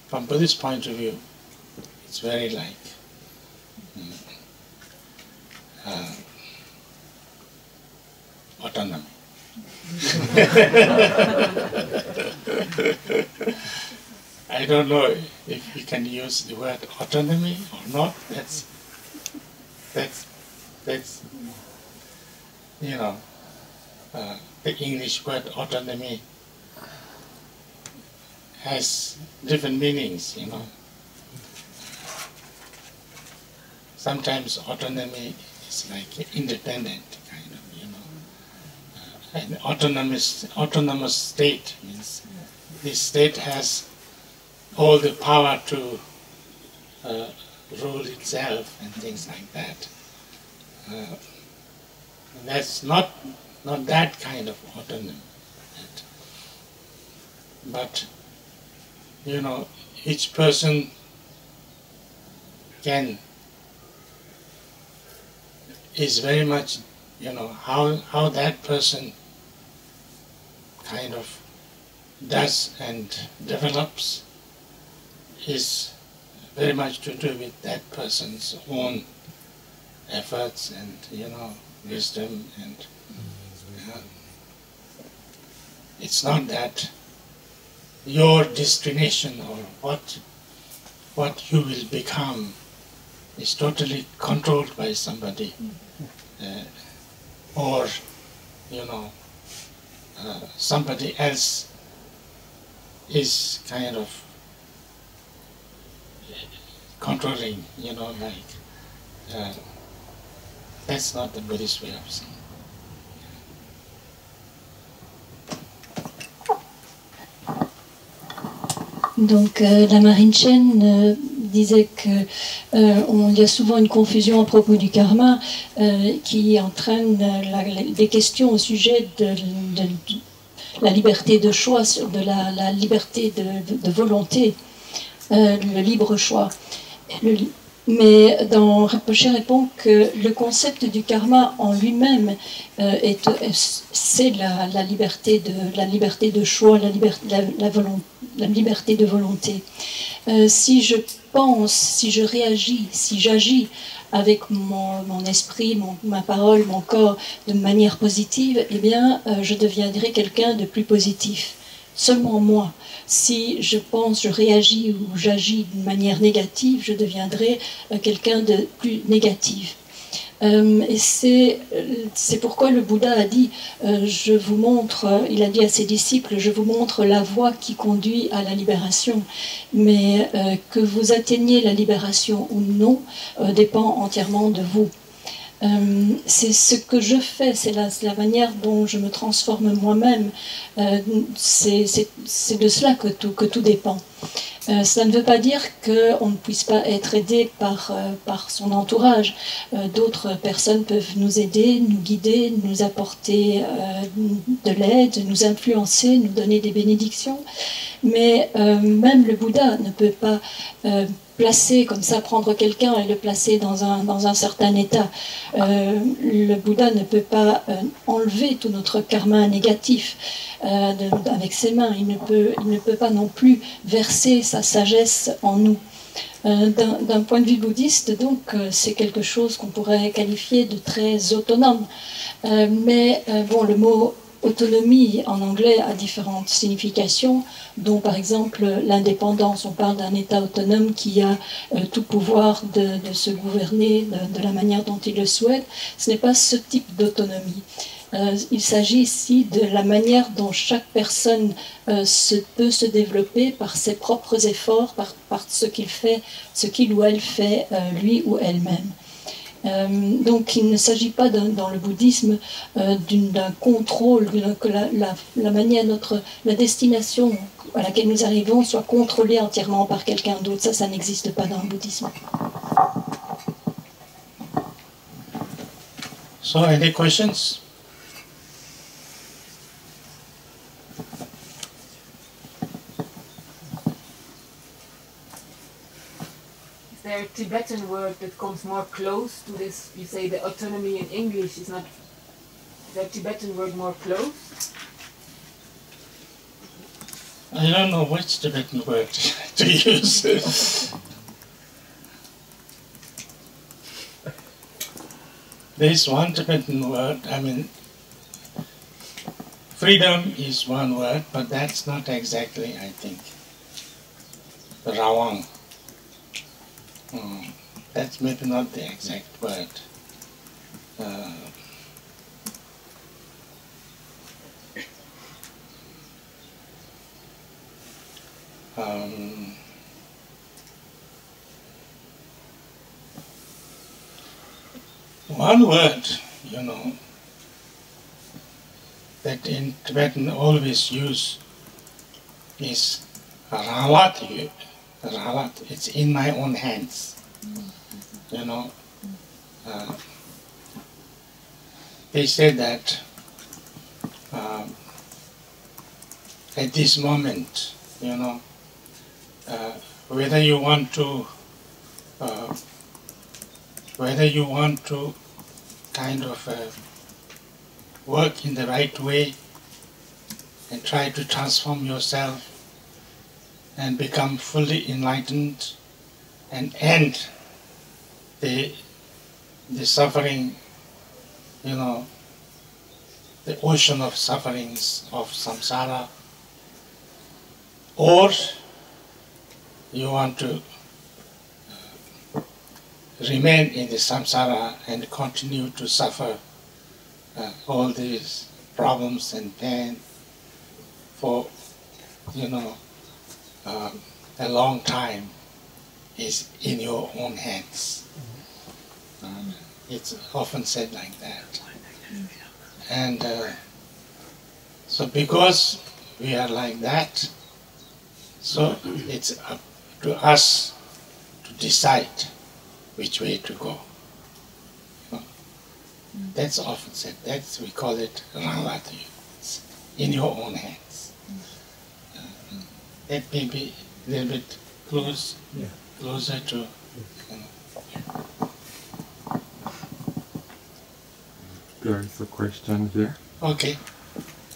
from Buddhist point of view, it's very like autonomy. I don't know if you can use the word autonomy or not. That's you know, the English word autonomy has different meanings, you know. Sometimes autonomy is like independent kind of, you know. An autonomous state means this state has all the power to rule itself and things like that. That's not that kind of autonomy. But, you know, each person is very much, you know, how that person kind of does and develops is very much to do with that person's own efforts and, you know, wisdom, and it's not that your destination or what you will become is totally controlled by somebody, or, you know, somebody else is kind of controlling, you know, like, that's not the Buddhist way of seeing. Donc la Marine Chen disait que il y a souvent une confusion à propos du karma qui entraîne des questions au sujet de la liberté de choix, de la liberté de volonté, le libre choix. Mais dans Rinpoche répond que le concept du karma en lui-même c'est la liberté de choix, la liberté de volonté. Si je pense, si je réagis, si j'agis avec mon esprit, ma parole, mon corps de manière positive, eh bien, je deviendrai quelqu'un de plus positif. Seulement moi. Si je pense, je réagis ou j'agis d'une manière négative, je deviendrai quelqu'un de plus négatif. Et c'est pourquoi le Bouddha a dit, je vous montre, il a dit à ses disciples, je vous montre la voie qui conduit à la libération, mais que vous atteigniez la libération ou non dépend entièrement de vous. C'est ce que je fais, c'est la manière dont je me transforme moi-même. C'est de cela que tout dépend. Ça ne veut pas dire qu'on ne puisse pas être aidé par son entourage. D'autres personnes peuvent nous aider, nous guider, nous apporter de l'aide, nous influencer, nous donner des bénédictions. Mais même le Bouddha ne peut pas placer comme ça, prendre quelqu'un et le placer dans un certain état. Le Bouddha ne peut pas enlever tout notre karma négatif avec ses mains. Il ne peut pas non plus verser sa sagesse en nous. D'un point de vue bouddhiste, donc, c'est quelque chose qu'on pourrait qualifier de très autonome. Mais bon, le mot autonomie en anglais a différentes significations, dont par exemple l'indépendance. On parle d'un État autonome qui a tout pouvoir de se gouverner de la manière dont il le souhaite. Ce n'est pas ce type d'autonomie. Il s'agit ici de la manière dont chaque personne peut se développer par ses propres efforts, par ce qu'il fait, ce qu'il ou elle fait lui ou elle-même. Donc il ne s'agit pas dans le bouddhisme d'un contrôle, que la manière, la destination à laquelle nous arrivons soit contrôlée entièrement par quelqu'un d'autre. Ça n'existe pas dans le bouddhisme. So, any questions? Is there a Tibetan word that comes more close to this? You say the autonomy in English is not. Is there a Tibetan word more close? I don't know which Tibetan word to use. There is one Tibetan word, I mean, freedom is one word, but that's not exactly, I think, Rawang. That's maybe not the exact word. One word, you know, that in Tibetan always use is rawat. Rawat. It's in my own hands. You know, they say that at this moment, you know, whether you want to kind of work in the right way and try to transform yourself and become fully enlightened and end the suffering, you know, the ocean of sufferings of samsara, or you want to remain in the samsara and continue to suffer all these problems and pain for, you know, a long time, is in your own hands. It's often said like that. And so because we are like that, so it's up to us to decide which way to go. That's often said. We call it Rawati. It's in your own hands. That may be a little bit closer to. There is a question here. Okay.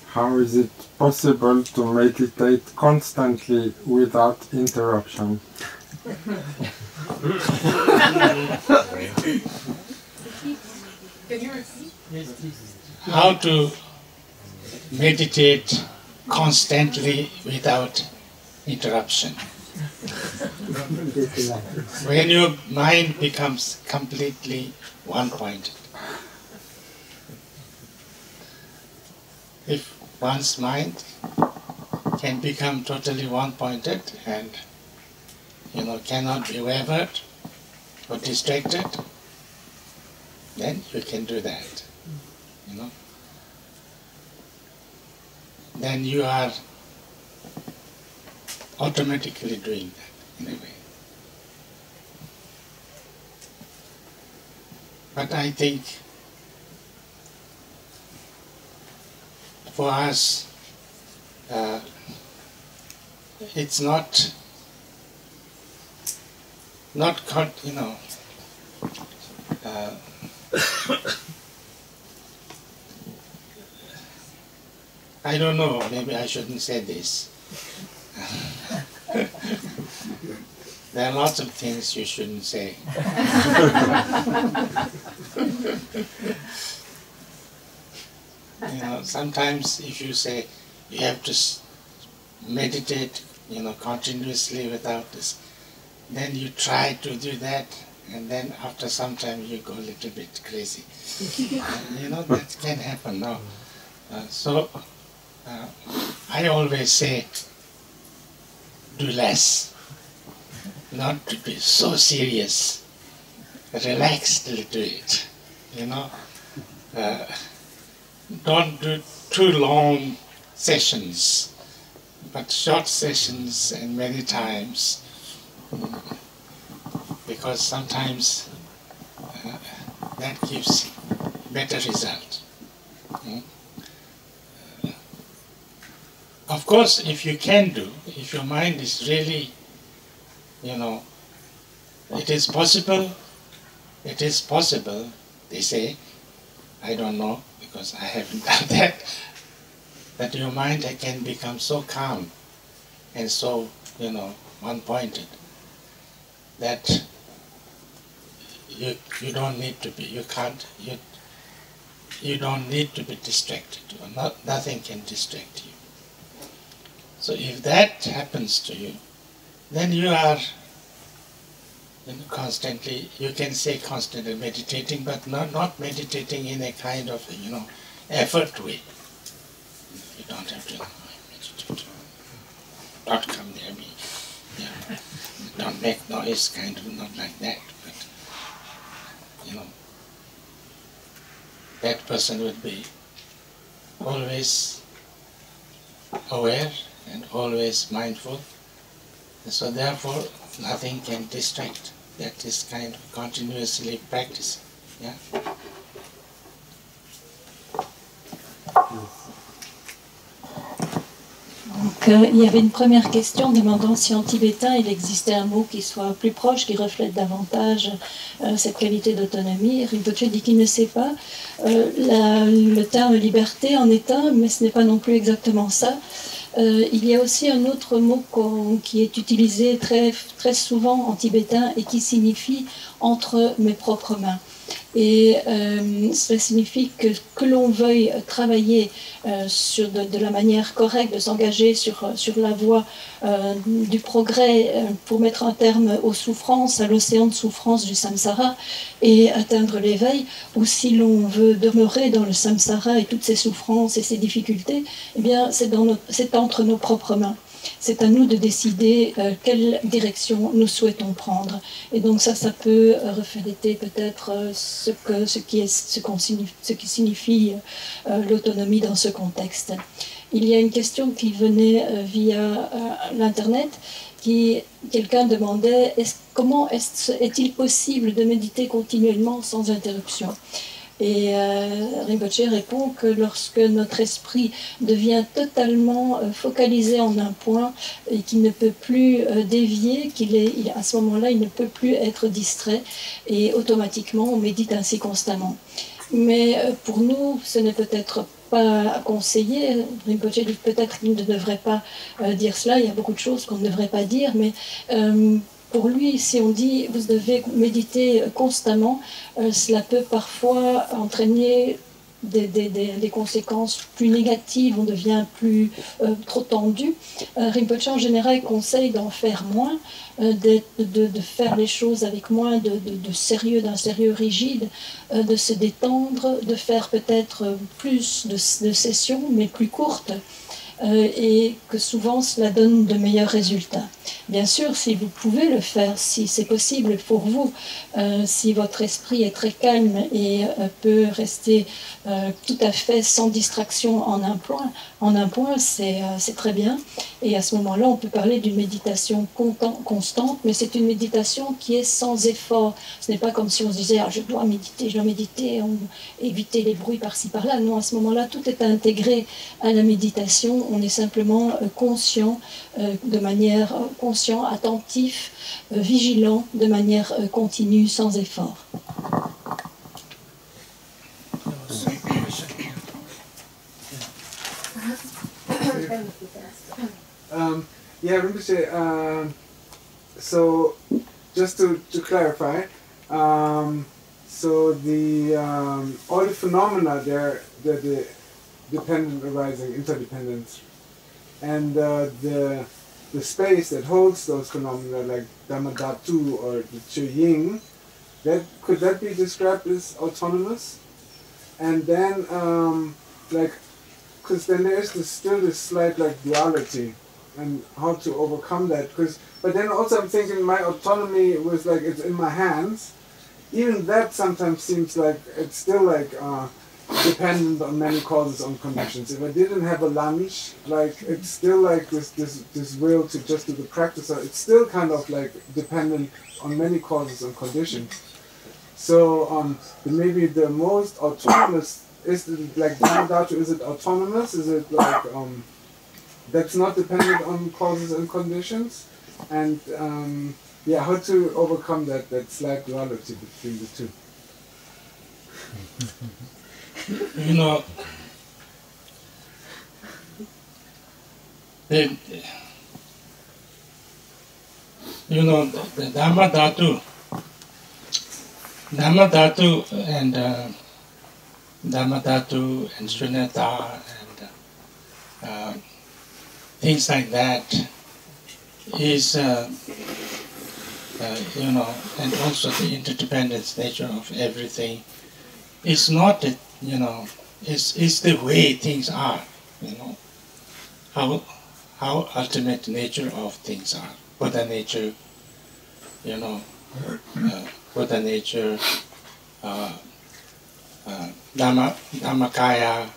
How is it possible to meditate constantly without interruption? Can you repeat? How to meditate constantly without interruption. When your mind becomes completely one-pointed. If one's mind can become totally one-pointed and, you know, cannot be wavered or distracted, then you can do that, you know. Then you are automatically doing that in a way. But I think for us, it's not, you know, I don't know, maybe I shouldn't say this. There are lots of things you shouldn't say. You know, sometimes if you say you have to meditate, you know, continuously without this, then you try to do that, and then after some time you go a little bit crazy. You know, that can happen now. So I always say, do less. Not to be so serious. Relax a little bit, you know. Don't do too long sessions, but short sessions and many times, because sometimes that gives better result. Of course, if you can do, if your mind is really, you know, it is possible, they say, I don't know, because I haven't done that your mind can become so calm and so, you know, one-pointed that you don't need to be, you don't need to be distracted, or nothing can distract you. So if that happens to you, then you are, you know, constantly, you can say constantly meditating, but not meditating in a kind of, you know, effort way. You don't have to meditate. Don't come near me. Yeah. Don't make noise, kind of, not like that. But, you know, that person would be always aware and always mindful. And so therefore, nothing can distract. That is kind of continuously practicing. Yeah. Donc, il y avait une première question demandant si en tibétain il existait un mot qui soit plus proche, qui reflète davantage cette qualité d'autonomie. Rinpoche dit qu'il ne sait pas. Le terme liberté en est un, mais ce n'est pas non plus exactement ça. Il y a aussi un autre mot qui est utilisé très souvent en tibétain et qui signifie « entre mes propres mains ». Et cela signifie que l'on veuille travailler de la manière correcte, de s'engager sur la voie du progrès pour mettre un terme aux souffrances, à l'océan de souffrance du samsara et atteindre l'éveil, ou si l'on veut demeurer dans le samsara et toutes ses souffrances et ses difficultés, eh bien c'est entre nos propres mains. C'est à nous de décider quelle direction nous souhaitons prendre. Et donc ça peut refléter peut-être ce qui signifie l'autonomie dans ce contexte. Il y a une question qui venait via l'Internet, quelqu'un demandait comment est-il possible de méditer continuellement sans interruption ? Et Rinpoche répond que lorsque notre esprit devient totalement focalisé en un point et qu'il ne peut plus dévier, à ce moment-là, il ne peut plus être distrait et automatiquement on médite ainsi constamment. Mais pour nous, ce n'est peut-être pas conseillé. Rinpoche dit peut-être qu'il ne devrait pas dire cela, il y a beaucoup de choses qu'on ne devrait pas dire, mais pour lui, si on dit vous devez méditer constamment, cela peut parfois entraîner des conséquences plus négatives, on devient trop tendu. Rinpoche en général conseille d'en faire moins, de faire les choses avec moins de sérieux, d'un sérieux rigide, de se détendre, de faire peut-être plus de sessions, mais plus courtes. et que souvent cela donne de meilleurs résultats. Bien sûr, si vous pouvez le faire, si c'est possible pour vous, si votre esprit est très calme et peut rester tout à fait sans distraction en un point, c'est très bien. Et à ce moment-là, on peut parler d'une méditation constante, mais c'est une méditation qui est sans effort. Ce n'est pas comme si on se disait, ah, je dois méditer, éviter les bruits par-ci par-là. Non, à ce moment-là, tout est intégré à la méditation. On est simplement conscient, de manière conscient, attentif, vigilant, de manière continue, sans effort. Yeah, Rinpoche, so just to clarify, so the all the phenomena they're the dependent arising, interdependence, and the space that holds those phenomena, like Dhammadhatu or the Chö-Ying, could that be described as autonomous? And then because then there is still this slight like duality, and how to overcome that. But then also I'm thinking my autonomy was like it's in my hands. Even that sometimes seems like it's still like dependent on many causes and conditions. If I didn't have a lunch, like it's still like this will to just do the practice. It's still kind of like dependent on many causes and conditions. So maybe the most autonomous is like Dhammadhatu. Is it autonomous? Is it like that's not dependent on causes and conditions? And yeah, how to overcome that slight duality between the two? You know, the Dhammadhatu and Shunyata and things like that is, and also the interdependence nature of everything. It's not, it's the way things are, how ultimate nature of things are. Buddha nature, Buddha nature, Dhammakaya,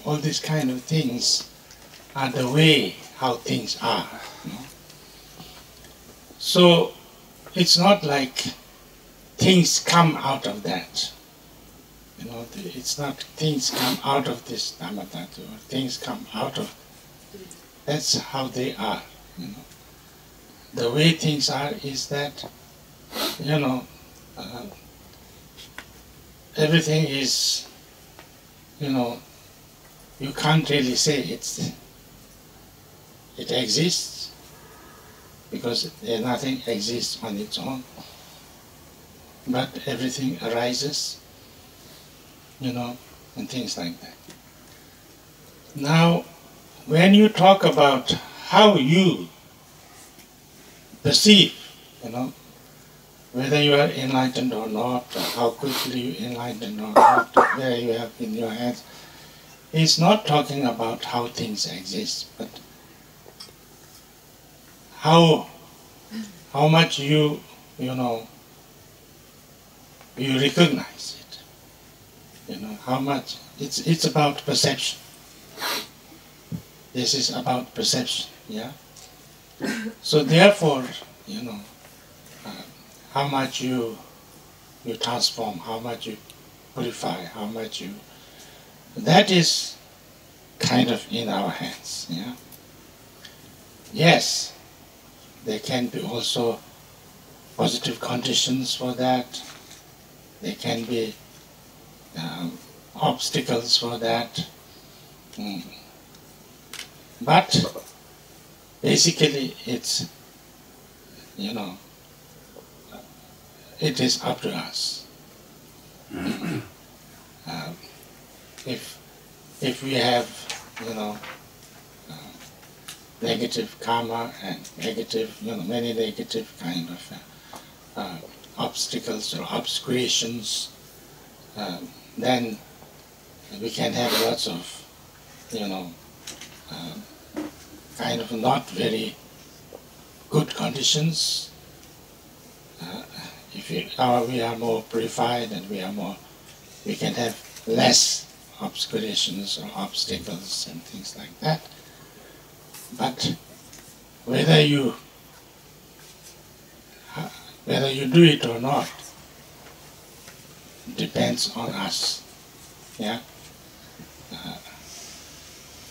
all these kind of things are the way how things are. So it's not like things come out of that. It's not things come out of this Dhammadhatu, or things come out of. That's how they are. The way things are is that, everything is, you can't really say it exists, because nothing exists on its own, but everything arises, and things like that. Now, when you talk about how you perceive, whether you are enlightened or not, or how quickly you enlightened or not, where you have in your hands, it's not talking about how things exist, but how much you recognize it. How much it's about perception. This is about perception, yeah. So therefore, how much you transform, how much you purify, how much you, that is kind of in our hands, yeah. Yes, there can be also positive conditions for that. There can be obstacles for that. But basically it's, it is up to us. If we have, negative karma and negative, many negative kind of obstacles or obscurations, then we can have lots of, kind of not very good conditions. If we are more purified and we can have less obscurations or obstacles and things like that. But whether you do it or not depends on us. Yeah,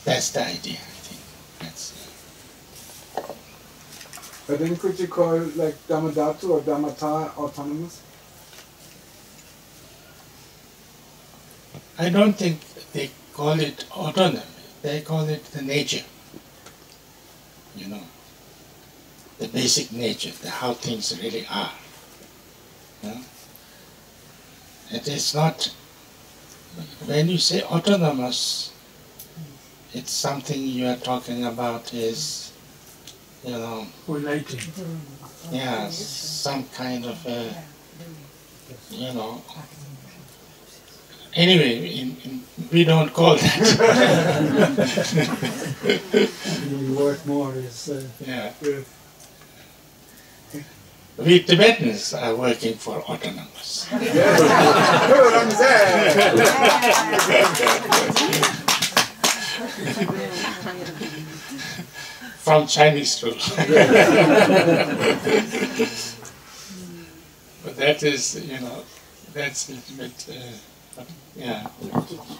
that's the idea. I think that's. But then could you call like Dhammadhatu or Dhammata autonomous? I don't think they call it autonomy. They call it the nature. You know, the basic nature, how things really are. You know? It is not, when you say autonomous, it's something you are talking about is, you know, Relating. yeah, some kind of a, you know, anyway, we don't call that. The word more is... Yeah. We Tibetans are working for autonomous. From Chinese rule. But that is, you know, that's a little bit, yeah,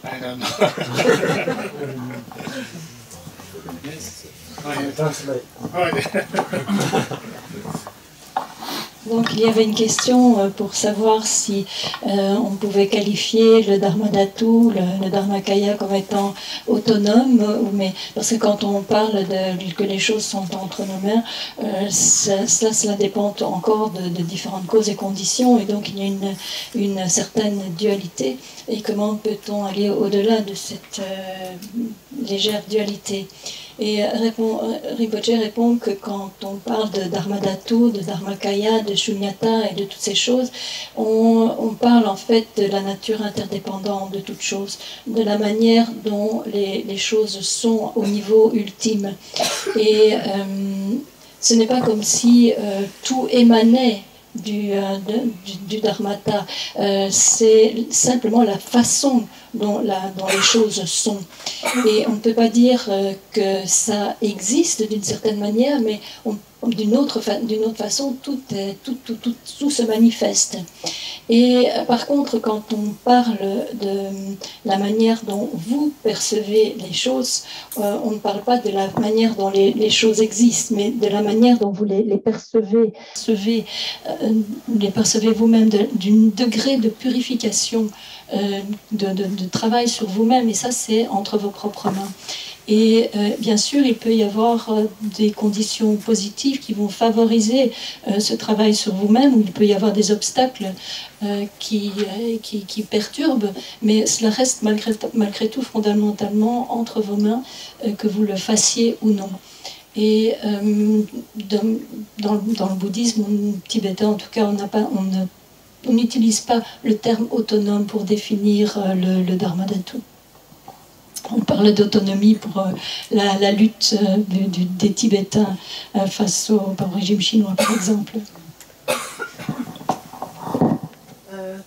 I don't know. Yes. Donc il y avait une question pour savoir si on pouvait qualifier le Dharmadhatu, le Dharmakaya comme étant autonome, mais parce que quand on parle que les choses sont entre nos mains, cela dépend encore de différentes causes et conditions, et donc il y a une certaine dualité. Et comment peut-on aller au-delà de cette légère dualité? Et Rinpoche répond que quand on parle de Dharmadhatu, de Dharmakaya, de Shunyata et de toutes ces choses, on parle en fait de la nature interdépendante de toutes choses, de la manière dont les choses sont au niveau ultime. Et ce n'est pas comme si tout émanait du dharmata, c'est simplement la façon dont les choses sont. Et on ne peut pas dire que ça existe d'une certaine manière, mais d'une autre façon, tout se manifeste. Et par contre, quand on parle de la manière dont vous percevez les choses, on ne parle pas de la manière dont les choses existent, mais de la manière dont vous les percevez. Les percevez vous-même d'un degré de purification, de travail sur vous-même, et ça c'est entre vos propres mains. Et bien sûr, il peut y avoir des conditions positives qui vont favoriser ce travail sur vous-même, ou il peut y avoir des obstacles qui perturbent, mais cela reste malgré tout fondamentalement entre vos mains, que vous le fassiez ou non. Et dans le bouddhisme tibétain, en tout cas, on n'utilise pas le terme autonome pour définir le Dharmadhatu. On parle d'autonomie pour la lutte des Tibétains face au régime chinois, par exemple.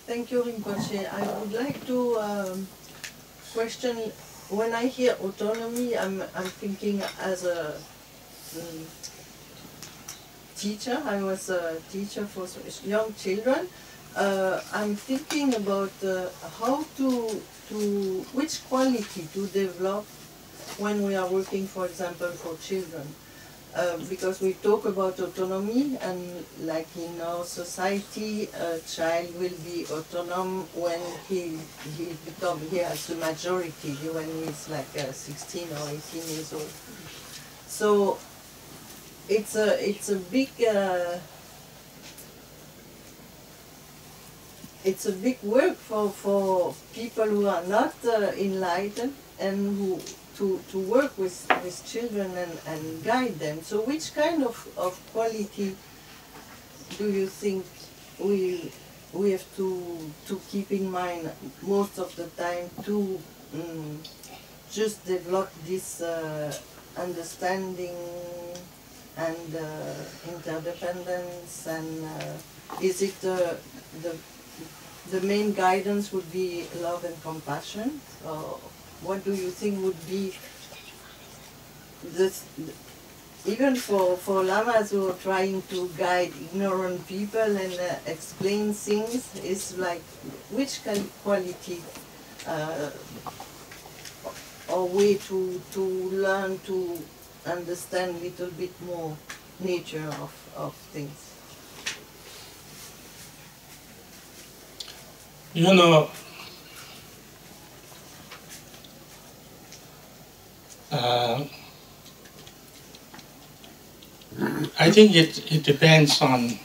Thank you, Rinpoche. I would like to question, when I hear autonomy, I'm thinking as a teacher. I was a teacher for young children. I'm thinking about how which quality to develop when we are working, for example, for children. Because we talk about autonomy, and like in our society, a child will be autonomous when he has the majority, when he's like 16 or 18 years old. So it's a big work for people who are not enlightened, and who to work with children and guide them. So which kind of quality do you think we have to keep in mind most of the time to just develop this understanding and interdependence, and is it the main guidance would be love and compassion? Or what do you think would be this, even for lamas who are trying to guide ignorant people and explain things, is like which quality or way to learn to understand a little bit more nature of things? You know, I think it depends on,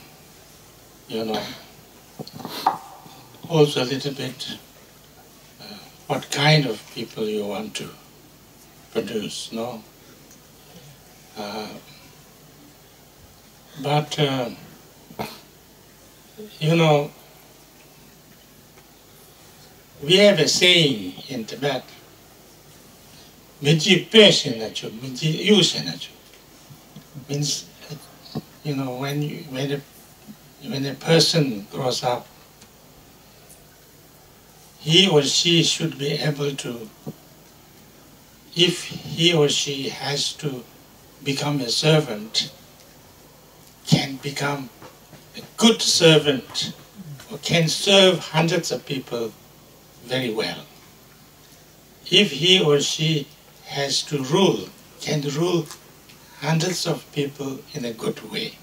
you know, also a little bit what kind of people you want to produce, no? But, you know, we have a saying in Tibet, means, you know, when a person grows up, he or she should be able to, if he or she has to become a servant, can become a good servant or can serve hundreds of people very well. If he or she has to rule, can rule hundreds of people in a good way.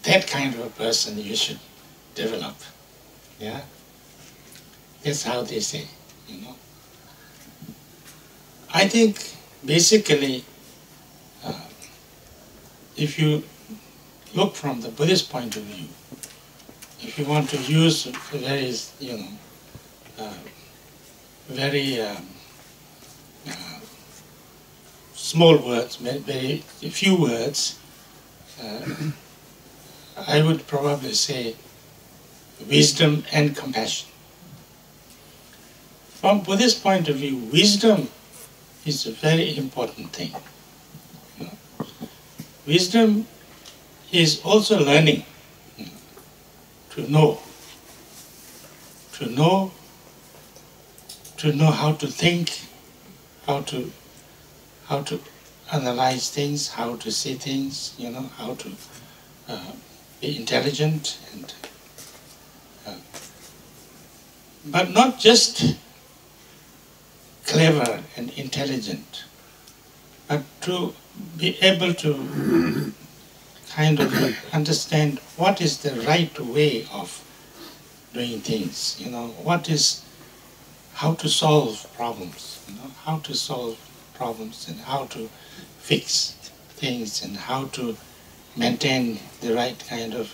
That kind of a person you should develop. Yeah? That's how they say, you know. I think basically, if you look from the Buddhist point of view, if you want to use very, you know, very small words, very few words, I would probably say wisdom and compassion. From Buddhist point of view, wisdom is a very important thing. You know? Wisdom is also learning, you know, to know how to think, how to analyze things, how to see things, you know, how to be intelligent, and but not just clever and intelligent, but to be able to kind of understand what is the right way of doing things, you know, how to solve problems, you know, how to solve problems and how to fix things and how to maintain the right kind of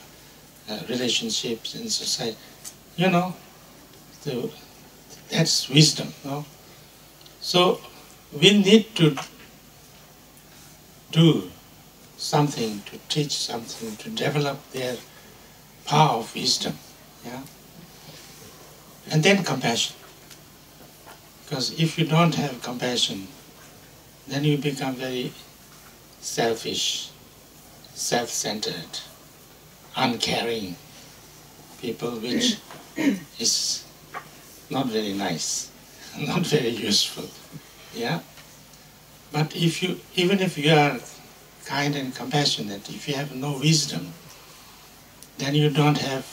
relationships in society, you know, that's wisdom, no? So we need to do something, to teach something, to develop their power of wisdom, yeah? And then compassion. Because if you don't have compassion, then you become very selfish, self-centered, uncaring people, which is not very nice, not very useful, yeah? But even if you are kind and compassionate, if you have no wisdom, then you don't have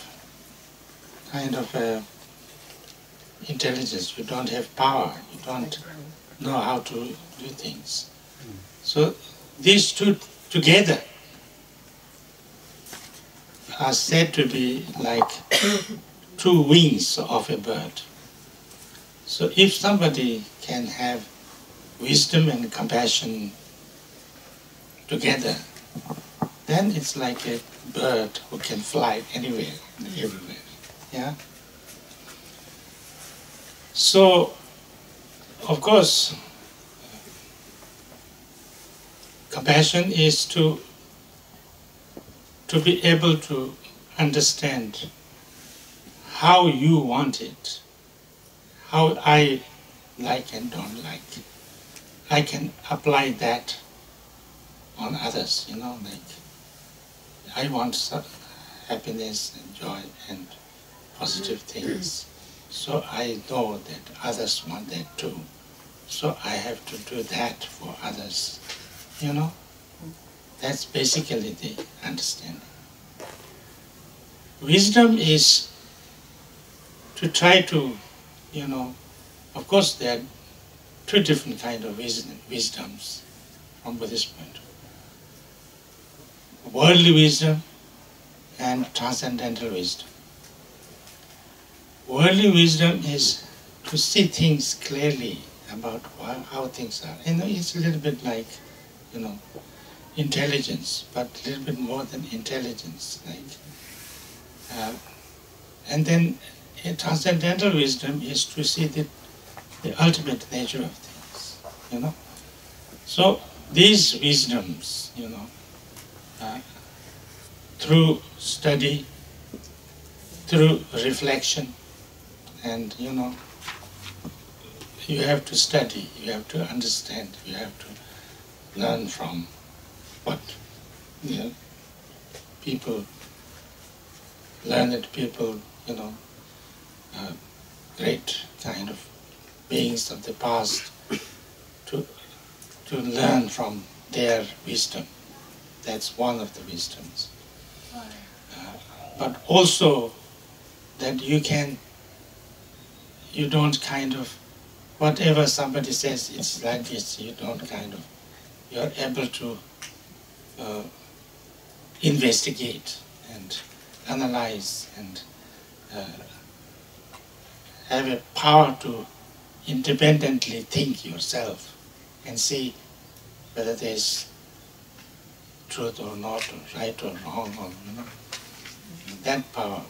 kind of intelligence, you don't have power, you don't know how to do things. So these two together are said to be like two wings of a bird. So if somebody can have wisdom and compassion together, then it's like a bird who can fly anywhere, everywhere. Yeah? So, of course, compassion is to be able to understand how you want it, how I like and don't like. I can apply that on others, you know, like I want some happiness and joy and positive things. So I know that others want that too. So I have to do that for others, you know. That's basically the understanding. Wisdom is to try to, you know, of course there are two different kinds of wisdoms from Buddhist point of view. Worldly wisdom and transcendental wisdom. Worldly wisdom is to see things clearly about how things are. You know, it's a little bit like, you know, intelligence, but a little bit more than intelligence. Like, and then transcendental wisdom is to see the ultimate nature of things, you know. So these wisdoms, you know, through study, through reflection, and you know, you have to study, you have to understand, you have to learn from what, you know, people, learned people, you know, great kind of beings of the past, to learn from their wisdom. That's one of the wisdoms. But also that you don't kind of, whatever somebody says, it's like this, you don't kind of, you're able to investigate and analyze and have a power to independently think yourself and see whether there's truth or not, or right or wrong, or you know, that power.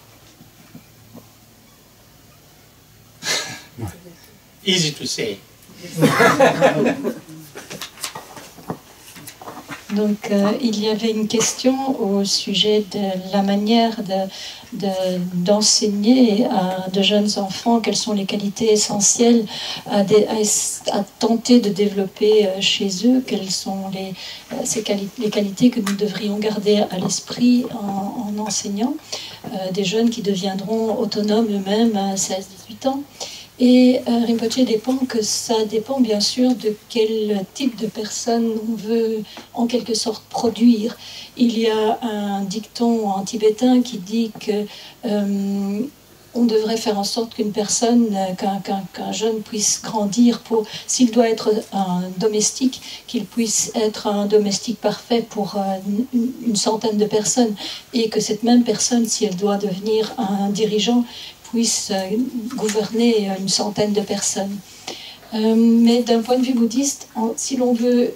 Easy to say. Donc il y avait une question au sujet de la manière d'enseigner à de jeunes enfants quelles sont les qualités essentielles à tenter de développer chez eux, quelles sont les qualités que nous devrions garder à l'esprit en enseignant, des jeunes qui deviendront autonomes eux-mêmes à 16-18 ans. Et Rinpoche ça dépend bien sûr de quel type de personne on veut en quelque sorte produire. Il y a un dicton en tibétain qui dit que on devrait faire en sorte qu'une personne, qu'un jeune puisse grandir s'il doit être un domestique, qu'il puisse être un domestique parfait pour une centaine de personnes, et que cette même personne, si elle doit devenir un dirigeant, puisse gouverner une centaine de personnes. Mais d'un point de vue bouddhiste, si l'on veut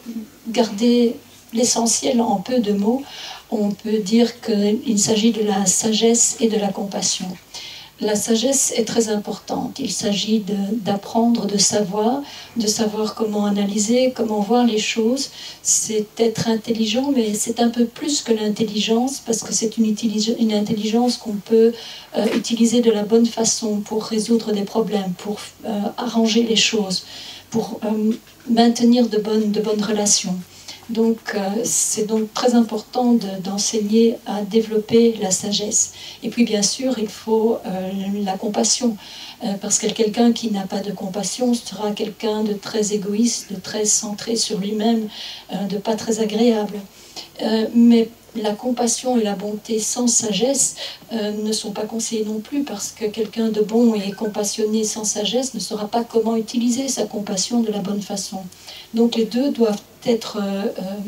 garder l'essentiel en peu de mots, on peut dire qu'il s'agit de la sagesse et de la compassion. La sagesse est très importante. Il s'agit d'apprendre, de savoir comment analyser, comment voir les choses. C'est être intelligent, mais c'est un peu plus que l'intelligence, parce que c'est une intelligence qu'on peut utiliser de la bonne façon pour résoudre des problèmes, pour arranger les choses, pour maintenir de bonnes relations. Donc, c'est donc très important d'enseigner à développer la sagesse. Et puis, bien sûr, il faut la compassion, parce que quelqu'un qui n'a pas de compassion sera quelqu'un de très égoïste, de très centré sur lui-même, de pas très agréable. Mais la compassion et la bonté sans sagesse ne sont pas conseillées non plus, parce que quelqu'un de bon et compassionné sans sagesse ne saura pas comment utiliser sa compassion de la bonne façon. Donc les deux doivent être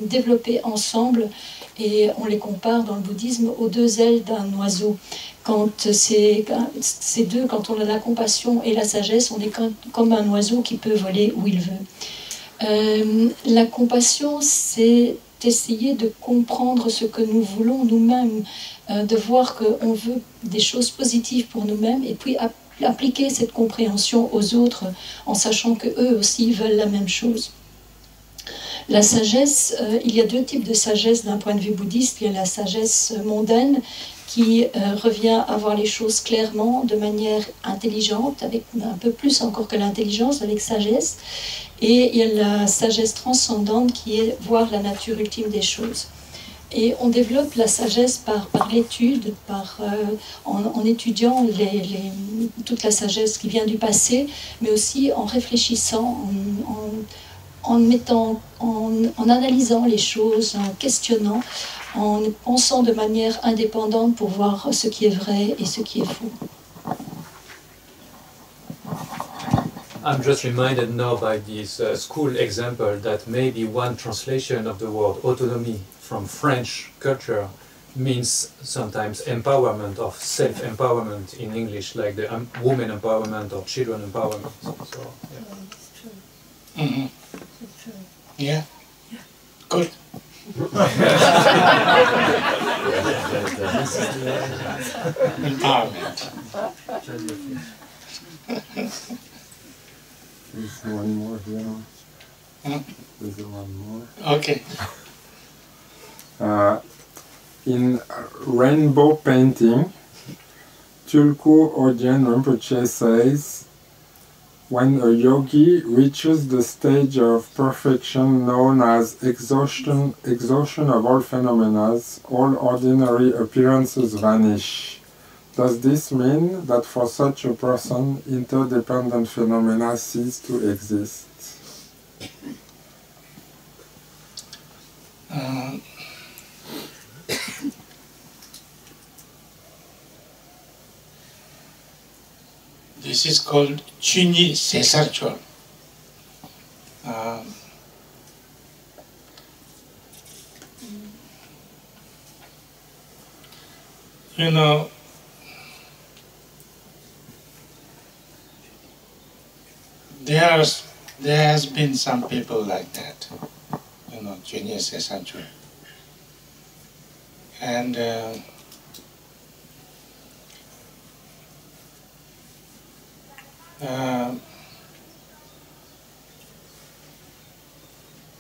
développés ensemble, et on les compare dans le bouddhisme aux deux ailes d'un oiseau. Quand on a la compassion et la sagesse, on est comme un oiseau qui peut voler où il veut. La compassion, c'est essayer de comprendre ce que nous voulons nous-mêmes, de voir qu'on veut des choses positives pour nous-mêmes, et puis appliquer cette compréhension aux autres en sachant qu'eux aussi veulent la même chose. La sagesse, il y a deux types de sagesse d'un point de vue bouddhiste. Il y a la sagesse mondaine qui revient à voir les choses clairement, de manière intelligente, avec un peu plus encore que l'intelligence, avec sagesse. Et il y a la sagesse transcendante qui est voir la nature ultime des choses. Et on développe la sagesse par l'étude, en étudiant toute la sagesse qui vient du passé, mais aussi en réfléchissant, en analysant les choses, en questionnant, en pensant de manière indépendante pour voir ce qui est vrai et ce qui est faux. I'm just reminded now by this school example that maybe one translation of the word autonomie from French culture means sometimes empowerment of self-empowerment in English, like the women empowerment or children empowerment. So, yeah. It's true. Mm-hmm. It's true. Yeah. Good. Empowerment. There's one more here. Hmm? There's one more. Okay. In rainbow painting, Tulku Ojen Rinpoche says, when a yogi reaches the stage of perfection known as exhaustion of all phenomena, all ordinary appearances vanish. Does this mean that for such a person, interdependent phenomena cease to exist? This is called Chunyi Sesarchol. You know, there has been some people like that, you know, Chunyi Sesarchol. And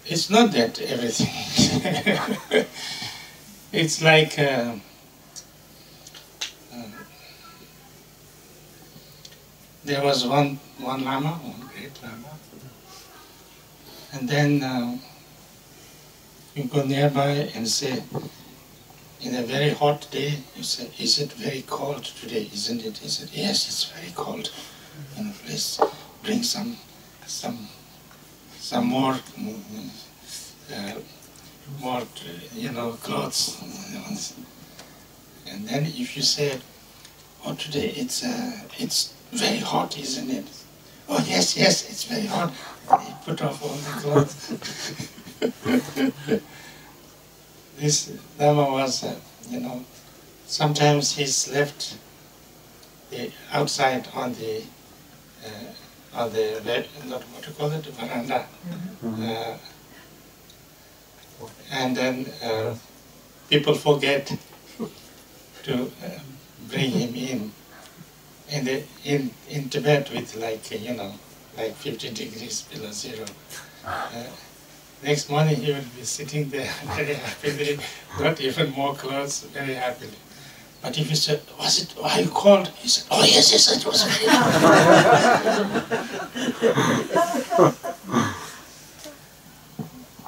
it's not that everything. It's like there was one lama, one great lama, and then you go nearby and say, in a very hot day, you say, "Is it very cold today? Isn't it?" He said, "Yes, it's very cold. You know, please bring some more, you know, clothes." And then if you say, "Oh, today it's very hot, isn't it?" "Oh, yes, it's very hot." He put off all the clothes. This Lama was, you know, sometimes he slept outside on the what do you call it, veranda, and then people forget to bring him in. In Tibet, with like, you know, like 50 degrees below zero. Next morning he will be sitting there very happily, not even more clothes, very happily. But if you said, "Are you cold?" He said, "Oh yes, it was very hot."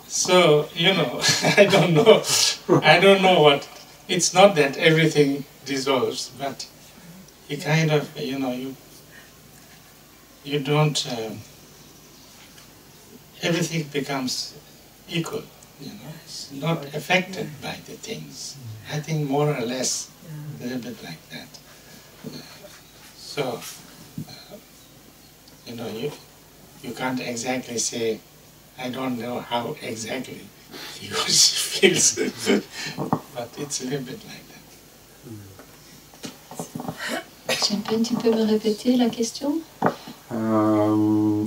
So, you know, I don't know what, it's not that everything dissolves, but you kind of, you know, you don't, everything becomes equal, you know, it's not affected by the things. I think more or less a little bit like that. So, you know, you can't exactly say, I don't know how exactly he feels, but it's a little bit like that. Champagne, tu peux me répéter la question?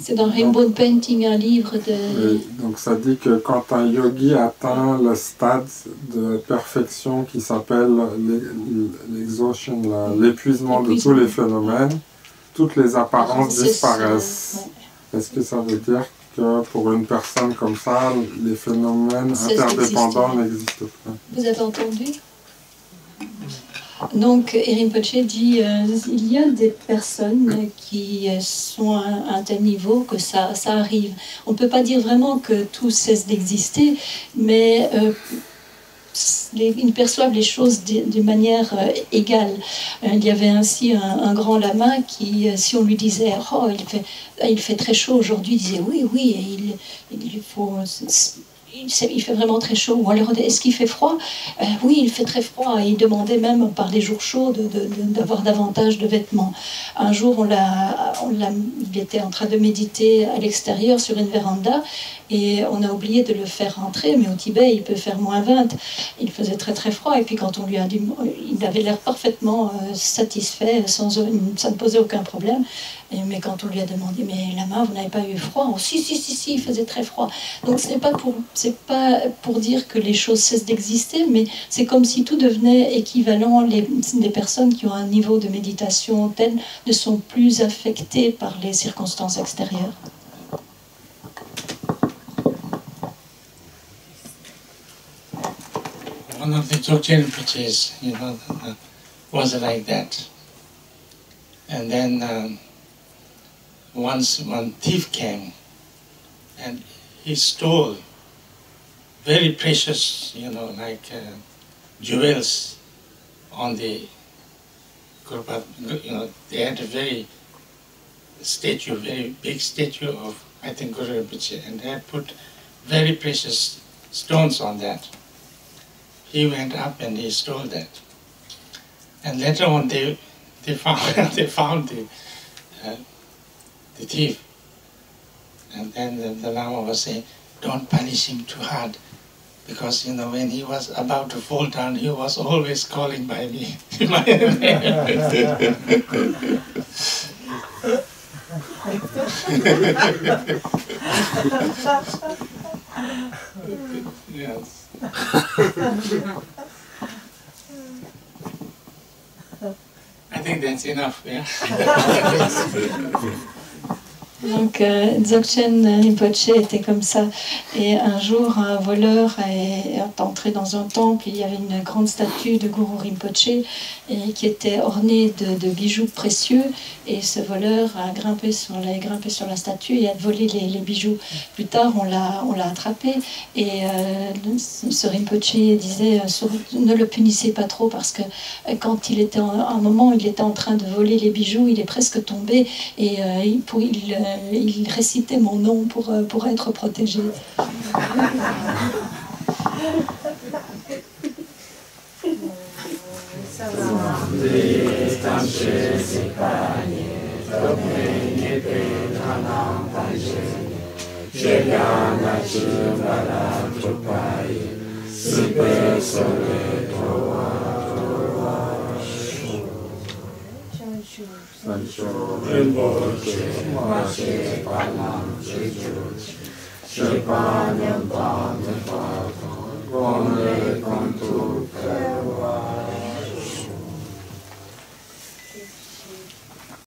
C'est dans Rainbow Painting, un livre de... Donc ça dit que quand un yogi atteint le stade de perfection qui s'appelle l'exhaustion, l'épuisement de tous les phénomènes, toutes les apparences disparaissent. Est-ce que ça veut dire que pour une personne comme ça, les phénomènes interdépendants n'existent pas? Vous avez entendu? Donc, Rinpoche dit il y a des personnes qui sont à un tel niveau que ça arrive. On ne peut pas dire vraiment que tout cesse d'exister, mais ils perçoivent les choses de manière égale. Il y avait ainsi un grand lama qui, si on lui disait « Oh, il fait très chaud aujourd'hui », il disait « Oui, oui, il faut... » il fait vraiment très chaud. Ou alors, est-ce qu'il fait froid? Oui, il fait très froid. Et il demandait même, par les jours chauds, d'avoir davantage de vêtements. Un jour, il était en train de méditer à l'extérieur sur une véranda et on a oublié de le faire rentrer. Mais au Tibet, il peut faire -20. Il faisait très très froid. Et puis quand on lui a dit, il avait l'air parfaitement satisfait, ça ne posait aucun problème. Mais quand on lui a demandé, mais lama, vous n'avez pas eu froid? Oh, si, il faisait très froid. Donc c'est pas pour dire que les choses cessent d'exister, mais c'est comme si tout devenait équivalent. Les personnes qui ont un niveau de méditation tel ne sont plus affectées par les circonstances extérieures. One of the Dzogchen Rinpoches, was like that. And then once one thief came and he stole very precious, like jewels on the Gurupad. They had a very big statue of, I think, Guru Rinpoche, and they had put very precious stones on that. He went up and he stole that. And later on they found the thief. And then the Lama was saying, don't punish him too hard. Because, when he was about to fall down, he was always calling by me. Yes. I think that's enough, yeah. Donc Dzogchen Rinpoche était comme ça. Et un jour, un voleur est entré dans un temple. Il y avait une grande statue de Guru Rinpoche qui était ornée de bijoux précieux. Et ce voleur a grimpé sur la statue et a volé les bijoux. Plus tard, on l'a attrapé. Et ce Rinpoche disait ne le punissez pas trop parce que quand il était un moment, il était en train de voler les bijoux, il est presque tombé et il récitait mon nom pour être protégé.